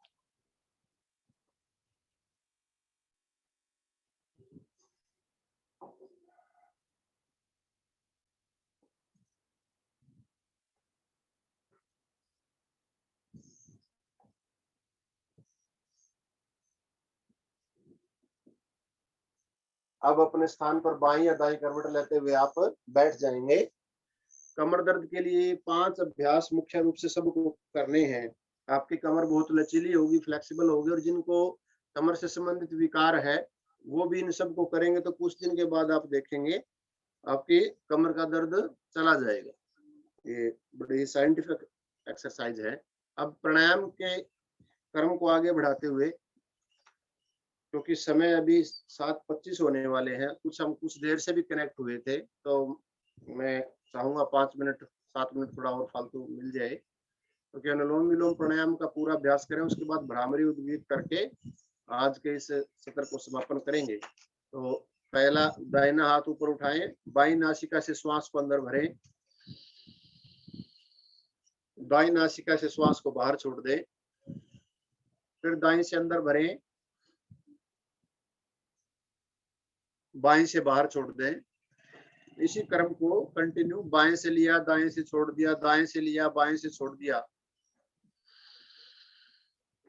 अब अपने स्थान पर बाईं या दाईं करवट लेते हुए आप बैठ जाएंगे। कमर दर्द के लिए 5 अभ्यास मुख्य रूप से सबको करने हैं। आपकी कमर बहुत लचीली होगी, फ्लेक्सिबल होगी, और जिनको कमर से संबंधित विकार है वो भी इन सबको करेंगे तो कुछ दिन के बाद आप देखेंगे आपकी कमर का दर्द चला जाएगा। ये बड़ी साइंटिफिक एक्सरसाइज है। अब प्राणायाम के क्रम को आगे बढ़ाते हुए, क्योंकि समय अभी 7:25 होने वाले हैं, हम कुछ देर से भी कनेक्ट हुए थे, तो मैं चाहूंगा 5 मिनट 7 मिनट थोड़ा और फालतू मिल जाए, क्योंकि अनुलोम विलोम प्राणायाम का पूरा अभ्यास करें। उसके बाद भ्रामरी उद्गीत करके आज के इस सत्र को समापन करेंगे। तो पहला, दाहिना हाथ ऊपर उठाएं, बाईं नासिका से श्वास को अंदर भरें, दाईं नासिका से श्वास को बाहर छोड़ दें, फिर दाईं से अंदर भरें, बाएं से बाहर छोड़ दें। इसी क्रम को कंटिन्यू, बाएं से लिया, दाएं से छोड़ दिया, दाएं से लिया, बाएं से छोड़ दिया,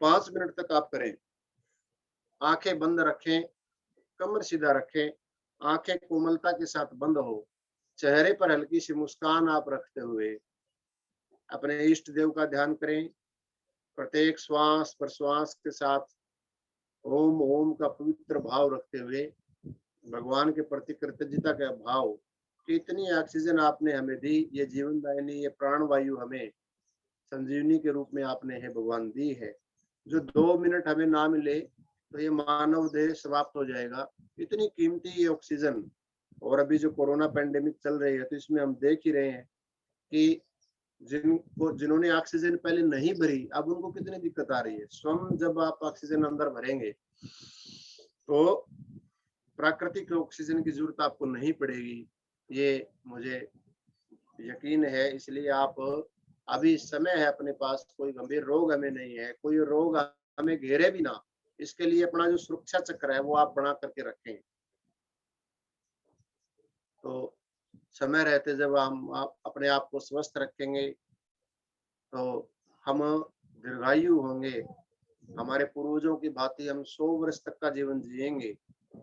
5 मिनट तक आप करें। आंखें बंद रखें, कमर सीधा रखें, आंखें कोमलता के साथ बंद हो, चेहरे पर हल्की सी मुस्कान आप रखते हुए अपने इष्ट देव का ध्यान करें। प्रत्येक श्वास प्रश्वास के साथ ओम ओम का पवित्र भाव रखते हुए भगवान के प्रति कृतज्ञता का भाव कि इतनी ऑक्सीजन आपने हमें दी, ये जीवन दायिनी, ये प्राणवायु हमें संजीवनी के रूप में आपने है भगवान दी है। जो 2 मिनट हमें ना मिले तो ये मानव देह समाप्त हो जाएगा। इतनी कीमती ये ऑक्सीजन, और अभी जो कोरोना पैंडेमिक चल रही है तो इसमें हम देख ही रहे हैं कि जिन्होंने ऑक्सीजन पहले नहीं भरी अब उनको कितनी दिक्कत आ रही है। स्वयं जब आप ऑक्सीजन अंदर भरेंगे तो प्राकृतिक ऑक्सीजन की जरूरत आपको नहीं पड़ेगी, ये मुझे यकीन है। इसलिए आप अभी समय है अपने पास, कोई गंभीर रोग हमें नहीं है, कोई रोग हमें घेरे भी ना, इसके लिए अपना जो सुरक्षा चक्र है वो आप बना करके रखें। तो समय रहते जब हम अपने आप को स्वस्थ रखेंगे तो हम दीर्घायु होंगे। हमारे पूर्वजों की भांति हम 100 वर्ष तक का जीवन जिएंगे।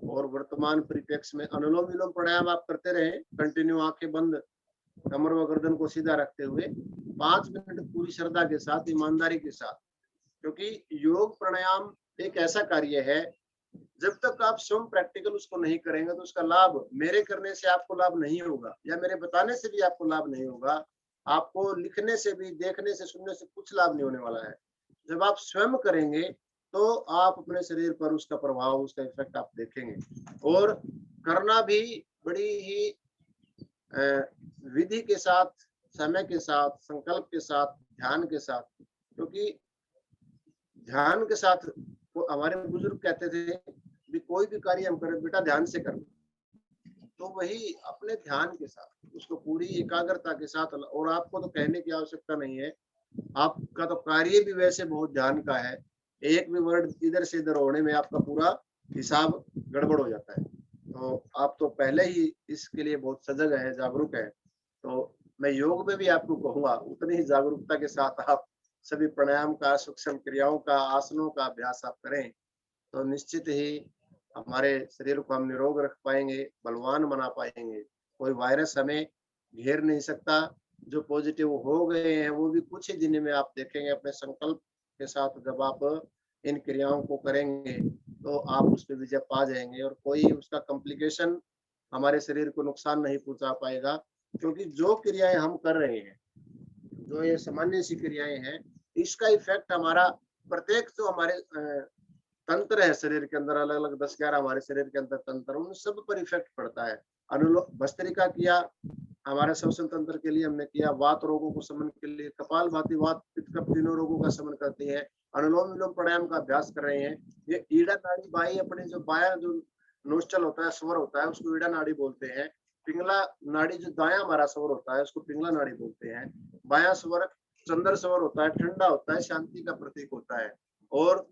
और वर्तमान परिप्रेक्ष्य में अनुलोम विलोम प्राणायाम आप करते रहें, कंटिन्यू, आंखें बंद, कमर व गर्दन को सीधा रखते हुए 5 मिनट पूरी श्रद्धा के साथ, ईमानदारी के साथ। क्योंकि योग प्राणायाम एक ऐसा कार्य है, जब तक आप स्वयं प्रैक्टिकल उसको नहीं करेंगे तो उसका लाभ मेरे करने से आपको लाभ नहीं होगा, या मेरे बताने से भी आपको लाभ नहीं होगा। आपको लिखने से भी, देखने से, सुनने से कुछ लाभ नहीं होने वाला है। जब आप स्वयं करेंगे तो आप अपने शरीर पर उसका प्रभाव, उसका इफेक्ट आप देखेंगे। और करना भी बड़ी ही विधि के साथ, समय के साथ, संकल्प के साथ, ध्यान के साथ। क्योंकि ध्यान के साथ हमारे बुजुर्ग कहते थे भी कोई भी कार्य हम करें बेटा ध्यान से करना, तो वही अपने ध्यान के साथ, उसको पूरी एकाग्रता के साथ। और आपको तो कहने की आवश्यकता नहीं है, आपका तो कार्य भी वैसे बहुत ध्यान का है। एक भी वर्ड इधर से इधर होने में आपका पूरा हिसाब गड़बड़ हो जाता है। तो आप तो पहले ही इसके लिए बहुत सजग है, जागरूक है। तो मैं योग में भी आपको कहूंगा उतनी ही जागरूकता के साथ आप सभी प्राणायाम का, सूक्ष्म क्रियाओं का, आसनों का अभ्यास आप करें तो निश्चित ही हमारे शरीर को हम निरोग रख पाएंगे, बलवान बना पाएंगे। कोई वायरस हमें घेर नहीं सकता। जो पॉजिटिव हो गए हैं वो भी कुछ ही दिन में आप देखेंगे अपने संकल्प के साथ, जब आप इन क्रियाओं को करेंगे तो आप उस पर विजय पा जाएंगे और कोई उसका कॉम्प्लिकेशन हमारे शरीर को नुकसान नहीं पहुंचा पाएगा। क्योंकि जो क्रियाएं हम कर रहे हैं, जो ये सामान्य सी क्रियाएं हैं, इसका इफेक्ट हमारा प्रत्येक जो हमारे तंत्र है शरीर के अंदर, अलग अलग 10-11 हमारे शरीर के अंदर तंत्र, उन सब पर इफेक्ट पड़ता है। अनुलोम भस्त्रिका किया हमारे श्वसन तंत्र के लिए, हमने किया वात रोगों को शमन के लिए, कपाल भाती वात पित्त कफ तीनों रोगों का शमन करती है। अनुलोम विलोम प्राणायाम का अभ्यास कर रहे हैं। ये ईड़ा नाड़ी बाई अपने जो बाया जो नोस्टल होता है, स्वर होता है, उसको ईड़ा नाड़ी बोलते हैं। पिंगला नाड़ी जो दाया हमारा स्वर होता है उसको पिंगला नाड़ी बोलते हैं। बाया स्वर चंद्र स्वर होता है, ठंडा होता है, शांति का प्रतीक होता है। और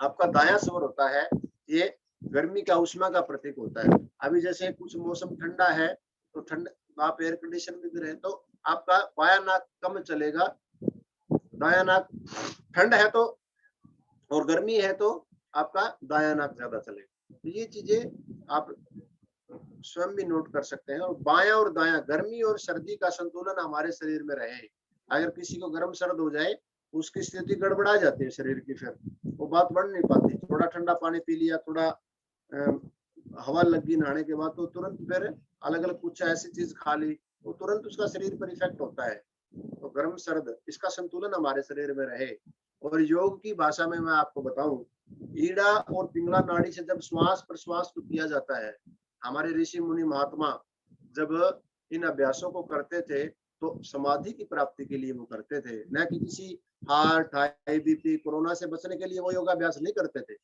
आपका दाया स्वर होता है, ये गर्मी का उष्मा का प्रतीक होता है। अभी जैसे कुछ मौसम ठंडा है तो ठंड आप एयर कंडीशन में भी रहे तो आपका बाया नाक कम चलेगा, दाया नाक ठंड है तो और गर्मी है तो आपका दाया नाक ज्यादा चलेगा। तो ये चीजें आप स्वयं भी नोट कर सकते हैं। और बाया और दाया, गर्मी और सर्दी का संतुलन हमारे शरीर में रहे। अगर किसी को गर्म सर्द हो जाए उसकी स्थिति गड़बड़ा जाती है शरीर की, फिर वो बात बढ़ नहीं पाती। थोड़ा ठंडा पानी पी लिया, थोड़ा हवा लगी नहाने के बाद, तो तुरंत फिर अलग अलग कुछ ऐसी चीज खा ली तो तुरंत उसका शरीर पर इफेक्ट होता है। तो गर्म सर्द इसका संतुलन हमारे शरीर में रहे। और योग की भाषा में मैं आपको बताऊं, ईड़ा और पिंगला नाड़ी से जब श्वास प्रश्वास को किया जाता है, हमारे ऋषि मुनि महात्मा जब इन अभ्यासों को करते थे तो समाधि की प्राप्ति के लिए वो करते थे, न कि किसी हार्ट हाई बीपी कोरोना से बचने के लिए वो योगाभ्यास नहीं करते थे।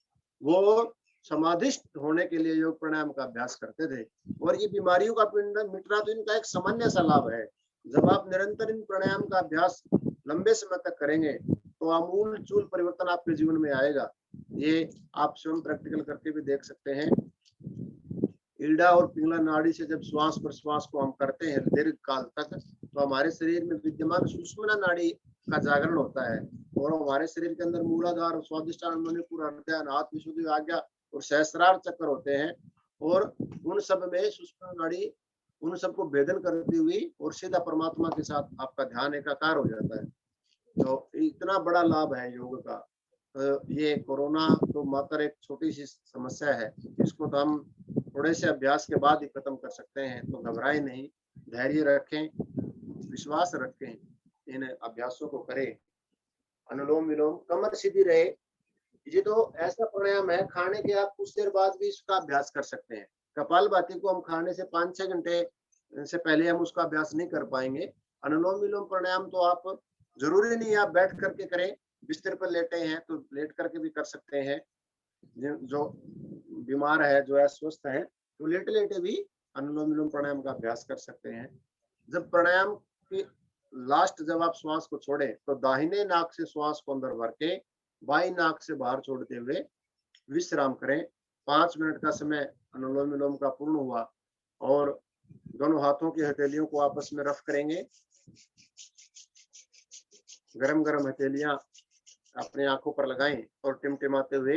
वो समाधिस्थ होने के लिए योग प्राणायाम का अभ्यास करते थे। और ये बीमारियों का पिंड मिटना तो इनका एक सामान्य सा लाभ है। जब आप निरंतर इन प्राणायाम का अभ्यास लंबे समय तक करेंगे तो आमूल चूल परिवर्तन आपके जीवन में आएगा। ये आप स्वयं प्रैक्टिकल करके भी देख सकते हैं। ईड़ा और पिंगला नाड़ी से जब श्वास प्रश्वास को हम करते हैं दीर्घ काल तक, तो हमारे शरीर में विद्यमान सुषुम्ना नाड़ी का जागरण होता है और हमारे शरीर के अंदर मूलाधार, स्वादिष्ठान, मणिपुर, हृदय, अनाहत, विशुद्धि, आज्ञा और सहस्रार चक्र होते हैं। और उन सब में सुषुम्ना नाड़ी उन सबको भेदन करती हुई और सीधा परमात्मा के साथ आपका ध्यान एकाकार हो जाता है। तो इतना बड़ा लाभ है योग का। ये कोरोना तो मात्र एक छोटी सी समस्या है, इसको तो हम थोड़े से अभ्यास के बाद ही खत्म कर सकते हैं। तो घबराएं नहीं, धैर्य रखें, विश्वास रखें, इन अभ्यासों को करें। अनुलोम विलोम, कमर सीधी रहे, ये तो ऐसा प्राणायाम है, खाने के आप कुछ देर बाद भी इसका अभ्यास कर सकते हैं। कपालभाति को हम खाने से 5-6 घंटे से पहले हम उसका अभ्यास नहीं कर पाएंगे। अनुलोम विलोम प्राणायाम तो आप जरूरी नहीं आप बैठ करके करें, बिस्तर पर लेटे हैं तो लेट करके भी कर सकते हैं। जो बीमार है, जो अस्वस्थ है, तो लेटे लेटे भी अनुलोम विलोम प्राणायाम का अभ्यास कर सकते हैं। जब प्राणायाम की लास्ट जब आप श्वास को छोड़ें तो दाहिने नाक से श्वास को अंदर भर के बाई नाक से बाहर छोड़ते हुए विश्राम करें। 5 मिनट का समय अनुलोम विलोम का पूर्ण हुआ और दोनों हाथों की हथेलियों को आपस में रफ करेंगे। गरम गरम हथेलियां अपने आंखों पर लगाएं और टिमटिमाते हुए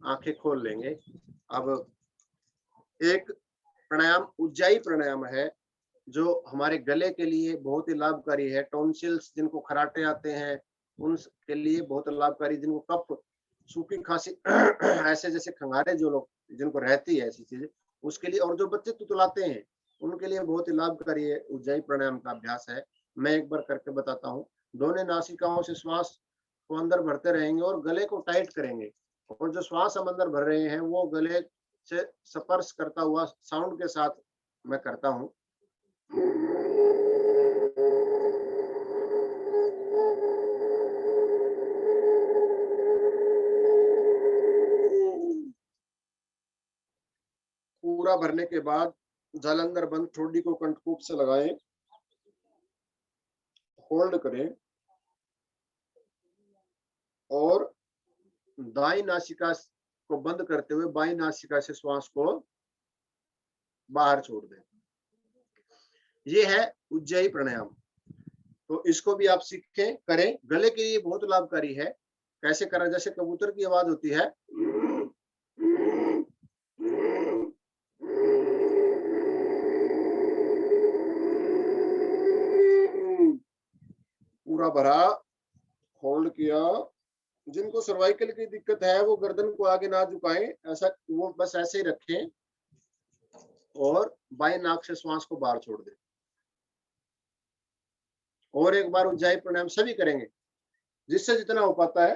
आंखें खोल लेंगे। अब एक प्राणायाम उज्जाई प्राणायाम है जो हमारे गले के लिए बहुत ही लाभकारी है। टॉन्सिल्स जिनको खराटे आते हैं उनके लिए बहुत लाभकारी, जिनको कफ, सूखी खांसी ऐसे जैसे खंगारे जो लोग जिनको रहती है ऐसी चीजें, उसके लिए, और जो बच्चे तुतलाते हैं उनके लिए बहुत ही लाभकारी है उज्जाई प्राणायाम का अभ्यास है। मैं एक बार करके बताता हूँ। दोनों नासिकाओं से श्वास को अंदर भरते रहेंगे और गले को टाइट करेंगे और जो श्वास हम अंदर भर रहे हैं वो गले से स्पर्श करता हुआ साउंड के साथ मैं करता हूँ। पूरा भरने के बाद जल अंदर बंद, ठोडी को कंठकूप से लगाएं, होल्ड करें और दाई नासिका को बंद करते हुए बाई नासिका से श्वास को बाहर छोड़ दें। ये है उज्जाई प्राणायाम। तो इसको भी आप सीखें, करें। गले के लिए बहुत लाभकारी है। कैसे करें? जैसे कबूतर की आवाज होती है, भरा, होल्ड किया। जिनको सर्वाइकल की दिक्कत है वो गर्दन को आगे ना झुकाएं, ऐसा वो बस ऐसे ही रखें और बाएं नाक से श्वास को बाहर छोड़ दें। और एक बार उज्जाई प्राणायाम सभी करेंगे, जिससे जितना हो पाता है,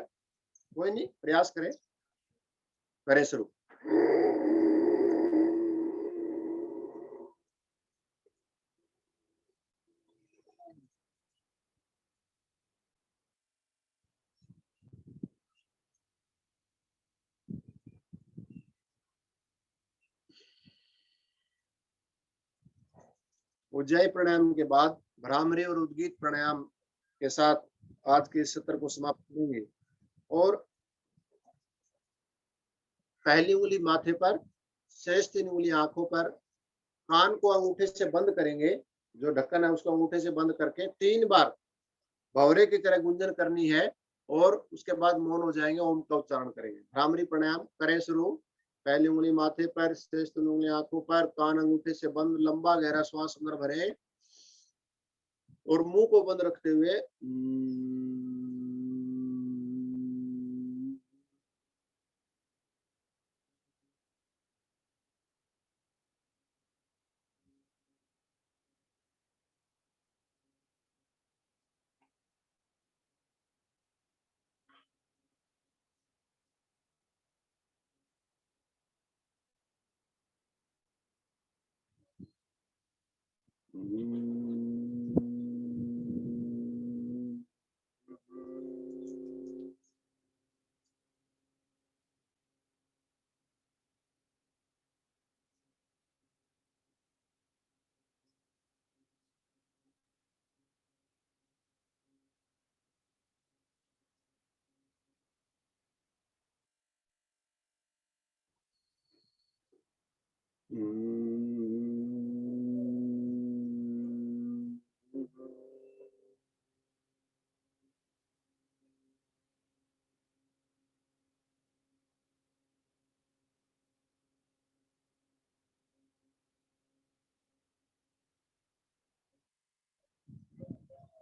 कोई नहीं, प्रयास करें। करें शुरू। उज्जाई प्राणायाम के बाद भ्रामरी और उद्गीत प्राणायाम के साथ आज के इस सत्र को समाप्त करेंगे। और पहली उंगली माथे पर, शेष 3 उंगली आंखों पर, कान को अंगूठे से बंद करेंगे, जो ढक्कन है उसको अंगूठे से बंद करके 3 बार भौरे की तरह गुंजन करनी है और उसके बाद मौन हो जाएंगे, ओम का उच्चारण करेंगे। भ्रामरी प्राणायाम करें शुरू। पहली उंगली माथे पर, शेष 3 उंगली आंखों पर, कान अंगूठे से बंद, लंबा गहरा श्वास अंदर भरें और मुंह को बंद रखते हुए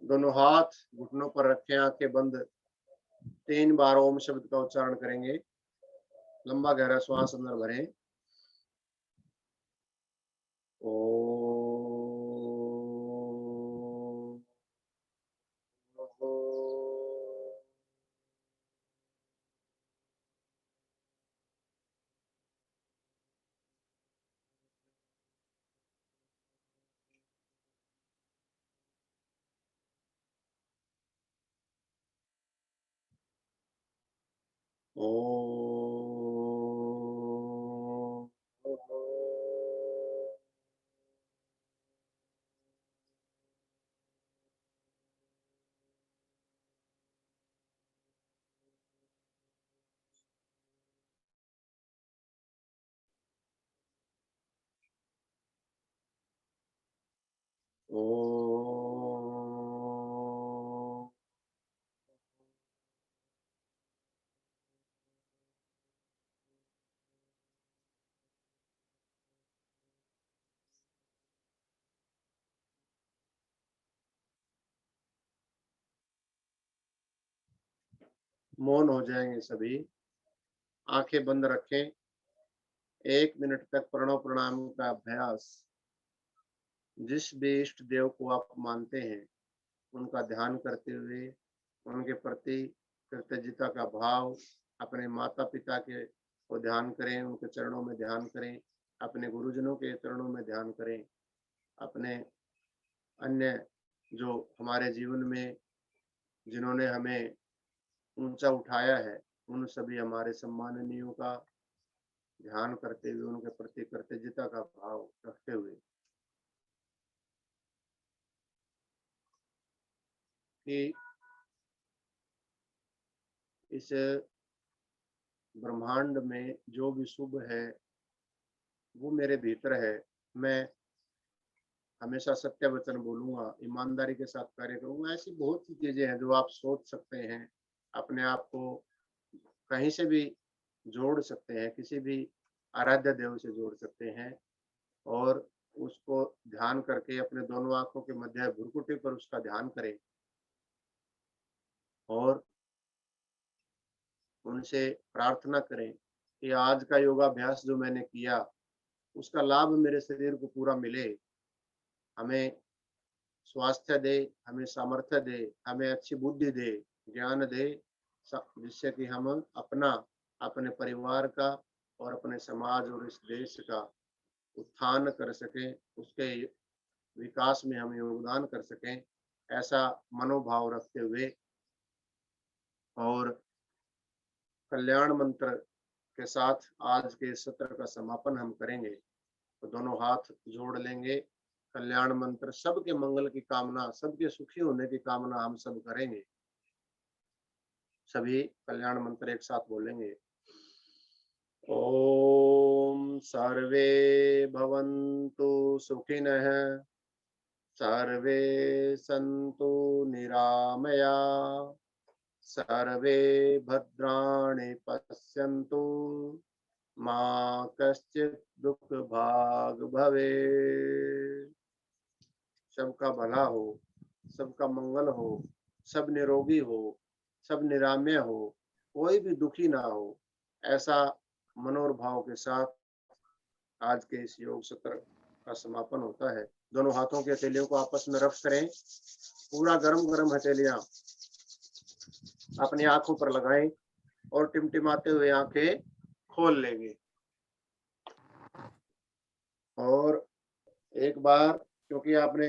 दोनों हाथ घुटनों पर रखें, आंखें बंद, 3 बार ओम शब्द का उच्चारण करेंगे। लंबा गहरा श्वास अंदर भरें। मौन हो जाएंगे सभी, आंखें बंद रखें। 1 मिनट तक प्रणव प्राणायाम का अभ्यास, जिस भी इष्ट देव को आप मानते हैं उनका ध्यान करते हुए, उनके प्रति कृतज्ञता का भाव, अपने माता पिता के को ध्यान करें, उनके चरणों में ध्यान करें, अपने गुरुजनों के चरणों में ध्यान करें, अपने अन्य जो हमारे जीवन में जिन्होंने हमें ऊंचा उठाया है, उन सभी हमारे सम्माननीयों का ध्यान करते हुए, उनके प्रति कृतज्ञता का भाव रखते हुए कि इस ब्रह्मांड में जो भी शुभ है वो मेरे भीतर है। मैं हमेशा सत्य वचन बोलूंगा, ईमानदारी के साथ कार्य करूंगा। ऐसी बहुत सी चीजें हैं जो आप सोच सकते हैं, अपने आप को कहीं से भी जोड़ सकते हैं, किसी भी आराध्य देव से जोड़ सकते हैं और उसको ध्यान करके अपने दोनों आंखों के मध्य भ्रुकुटी पर उसका ध्यान करें और उनसे प्रार्थना करें कि आज का योगाभ्यास जो मैंने किया उसका लाभ मेरे शरीर को पूरा मिले, हमें स्वास्थ्य दे, हमें सामर्थ्य दे, हमें अच्छी बुद्धि दे, ज्ञान दे, जिससे कि हम अपना, अपने परिवार का और अपने समाज और इस देश का उत्थान कर सकें, उसके विकास में हम योगदान कर सकें, ऐसा मनोभाव रखते हुए और कल्याण मंत्र के साथ आज के सत्र का समापन हम करेंगे। तो दोनों हाथ जोड़ लेंगे, कल्याण मंत्र, सबके मंगल की कामना, सबके सुखी होने की कामना हम सब करेंगे। सभी कल्याण मंत्र एक साथ बोलेंगे। ओम सर्वे भवन्तु सुखिनः, सर्वे सन्तु निरामया, सर्वे भद्राणि पश्यन्तु, मा कश्चित् दुख भाग भवे। सबका भला हो, सबका मंगल हो, सब निरोगी हो, सब निरामय हो, कोई भी दुखी ना हो, ऐसा मनोभाव के साथ आज के इस योग सत्र का समापन होता है। दोनों हाथों की हथेलियों को आपस में रब करें, पूरा गरम गरम हथेलियां अपनी आंखों पर लगाएं और टिमटिमाते हुए आंखें खोल लेंगे। और एक बार, क्योंकि आपने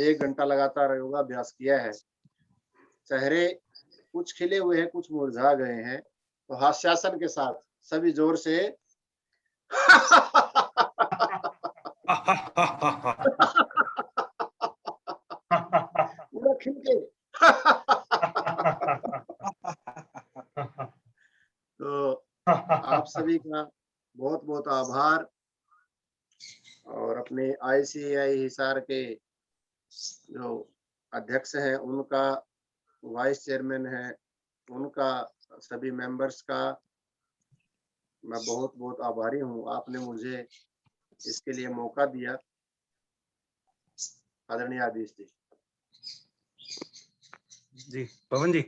1 घंटा लगातार योगाभ्यास किया है, चेहरे कुछ खिले हुए हैं, कुछ मुरझा गए हैं, तो हास्यासन के साथ सभी जोर से पूरा खिल के तो आप सभी का बहुत बहुत आभार। और अपने ICAI हिसार के जो अध्यक्ष हैं, उनका, वाइस चेयरमैन है उनका, सभी मेंबर्स का मैं बहुत बहुत आभारी हूँ। आपने मुझे इसके लिए मौका दिया। आदरणीय आदेश जी। जी पवन जी।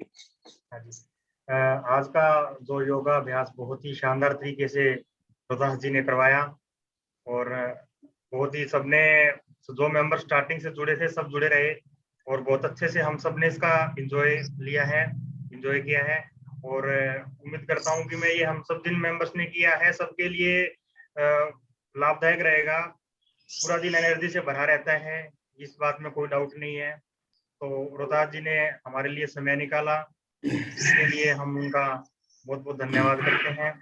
आज का जो योगा अभ्यास बहुत ही शानदार तरीके से रोहतास जी ने करवाया और बहुत ही सबने, जो मेंबर स्टार्टिंग से जुड़े थे सब जुड़े रहे और बहुत अच्छे से हम सब ने इसका एंजॉय किया है। और उम्मीद करता हूं कि मैं ये हम सब जिन मेंबर्स ने किया है सबके लिए लाभदायक रहेगा। पूरा दिन एनर्जी से भरा रहता है, इस बात में कोई डाउट नहीं है। तो रोहतास जी ने हमारे लिए समय निकाला, इसके लिए हम उनका बहुत बहुत धन्यवाद करते हैं।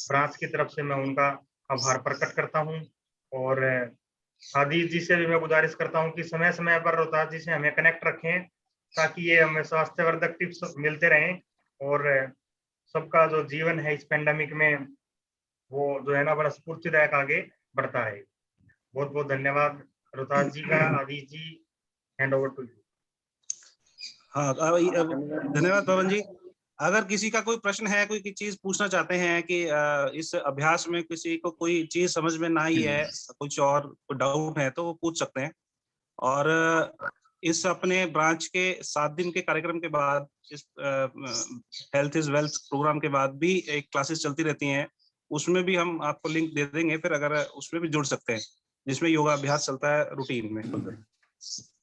ब्रांच की तरफ से मैं उनका आभार प्रकट करता हूं। और आदिश जी से भी मैं गुजारिश करता हूं कि समय समय पर रोहतास जी से हमें कनेक्ट रखें, ताकि ये हमें स्वास्थ्यवर्धक टिप्स मिलते रहें और सबका जो जीवन है इस पेंडेमिक में वो जो है ना बड़ा स्फूर्तिदायक आगे बढ़ता है। बहुत बहुत धन्यवाद रोहतास जी का। आदिश जी, हैंड ओवर टू यू। हाँ धन्यवाद पवन जी। अगर किसी का कोई प्रश्न है, कोई चीज पूछना चाहते हैं कि इस अभ्यास में किसी को कोई चीज समझ में ना आई है, कुछ और डाउट है, तो वो पूछ सकते हैं। और इस अपने ब्रांच के 7 दिन के कार्यक्रम के बाद, इस हेल्थ इज वेल्थ प्रोग्राम के बाद भी एक क्लासेस चलती रहती हैं, उसमें भी हम आपको लिंक दे देंगे, फिर अगर उसमें भी जुड़ सकते हैं, जिसमें योगाभ्यास चलता है रूटीन में।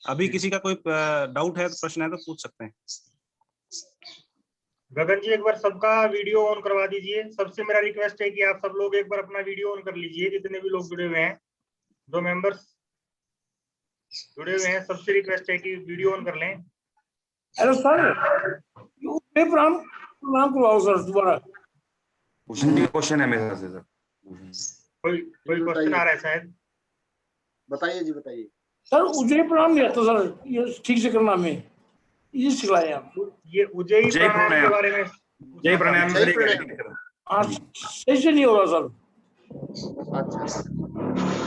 अभी किसी का कोई डाउट है, प्रश्न है, तो पूछ सकते हैं। गगन जी, एक बार सबका वीडियो ऑन करवा दीजिए। सबसे मेरा रिक्वेस्ट है कि आप सब लोग एक बार अपना वीडियो ऑन कर लीजिए, जितने भी लोग जुड़े हुए हैं, जो मेंबर्स जुड़े हुए हैं, सबसे रिक्वेस्ट है कि वीडियो ऑन कर लें। हेलो सर, नाम करवाओ सर दोबारा। क्वेश्चन है मेरे से सर। कोई क्वेश्चन आ रहा है शायद? बताइए जी, बताइए सर। उज्जय प्रणाम नहीं आता सर, ये ठीक से करना में, ये सिखाए आप। ये उज्जयी प्राणायाम के बारे में, जय प्राणायाम सही से नहीं हो रहा सर। अच्छा,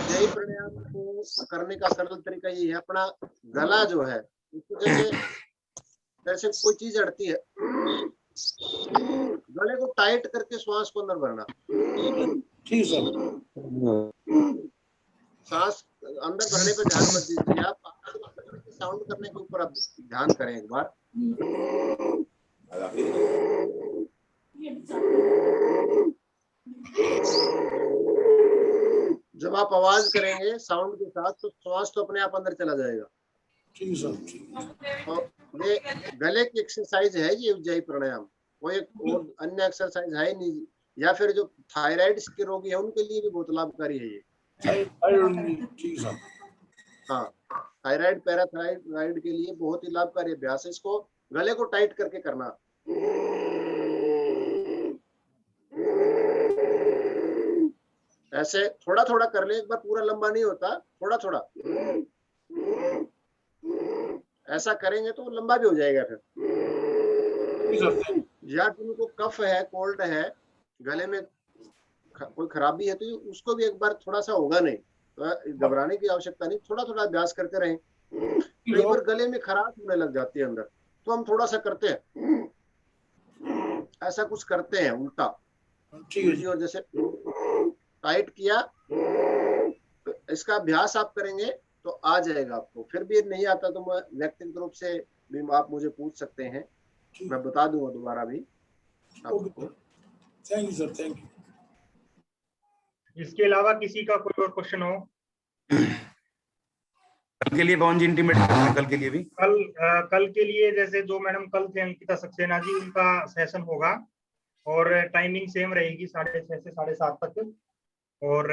जय प्राणायाम को करने का सरल तरीका ये है, अपना गला जो है जैसे कोई चीज अड़ती है, गले को टाइट करके श्वास को अंदर भरना। ठीक सर। सांस अंदर भरने पे ध्यान मत दीजिए, आप साउंड करने के ऊपर आप ध्यान करें एक बार। जब आप आवाज करेंगे साउंड के साथ तो श्वास तो अपने आप अंदर चला जाएगा। ठीक है सर, ठीक है। तो ये गले की एक्सरसाइज है ये उज्जाई प्राणायाम, वो एक और अन्य एक्सरसाइज है नहीं। या फिर जो थायराइड के रोगी है उनके लिए भी बहुत लाभकारी है ये। ठीक है सर। हाँ, थायराइड पैराथायराइड के लिए बहुत ही लाभकारी अभ्यास है। इसको गले को टाइट करके करना। ऐसे थोड़ा थोड़ा कर ले, एक बार पूरा लंबा नहीं होता, थोड़ा थोड़ा ऐसा करेंगे तो लंबा भी हो जाएगा फिर। या तुमको कफ है, कोल्ड है, गले में कोई खराबी है तो उसको भी एक बार थोड़ा सा होगा नहीं, तो घबराने की आवश्यकता नहीं। थोड़ा थोड़ा अभ्यास करते रहें। कई बार गले में खराश होने लग जाती है अंदर, तो हम थोड़ा सा करते हैं, ऐसा कुछ करते हैं उल्टा। ठीक है। और जैसे टाइट किया तो इसका अभ्यास आप करेंगे तो आ जाएगा आपको। फिर भी नहीं आता तो मैं व्यक्तिगत रूप से भी आप मुझे पूछ सकते हैं, मैं बता दूंगा दोबारा भी आपको। Thank you sir, thank you. इसके अलावा किसी का कोई और क्वेश्चन हो? कल के लिए कौन जी इंटीमेट करना है? कल के लिए भी कल के लिए जैसे जो मैडम कल थे अंकिता सक्सेना जी, उनका सेशन होगा और टाइमिंग सेम रहेगी 6:30 से 7:30 तक। और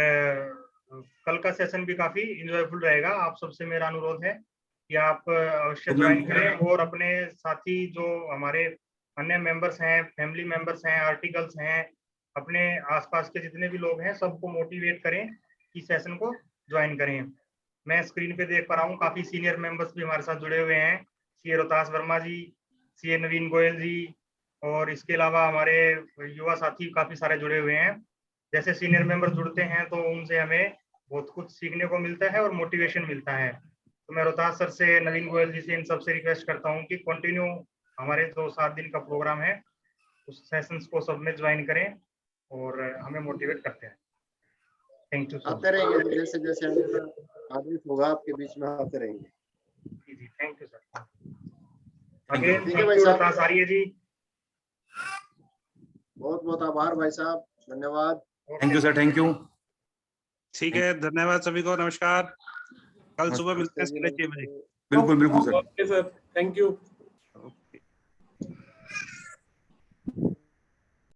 कल का सेशन भी काफी इंजॉयफुल रहेगा। आप सबसे मेरा अनुरोध है कि आप अवश्य ज्वाइन करें और अपने साथी जो हमारे अन्य मेंबर्स हैं, फैमिली मेंबर्स हैं, आर्टिकल्स हैं, अपने आसपास के जितने भी लोग हैं सबको मोटिवेट करें कि सेशन को ज्वाइन करें। मैं स्क्रीन पे देख पा रहा हूँ काफी सीनियर मेंबर्स भी हमारे साथ जुड़े हुए हैं। सीए रोहतास वर्मा जी, सीए नवीन गोयल जी, और इसके अलावा हमारे युवा साथी काफी सारे जुड़े हुए हैं। जैसे सीनियर मेंबर जुड़ते हैं तो उनसे हमें बहुत कुछ सीखने को मिलता है और मोटिवेशन मिलता है। तो मैं रोहतास सर से, नवीन गोयल जी से, इन सबसे रिक्वेस्ट करता हूँ कि कंटिन्यू हमारे जो 7 दिन का प्रोग्राम है उस सेशंस को सब में ज्वाइन करें और हमें मोटिवेट करते हैं। थैंक यू सो आते रहेंगे, जैसे जैसे आदेश होगा आपके बीच में आते रहेंगे। जी, थैंक यू सर। अगेन ठीक है भाई साहब, रोहतास आर्य जी, बहुत बहुत आभार भाई साहब, धन्यवाद। Thank you sir, thank you. ठीक है, धन्यवाद सभी को, नमस्कार। कल सुबह मिलते हैं 6:30 बजे। बिल्कुल बिल्कुल sir. Okay sir, thank you.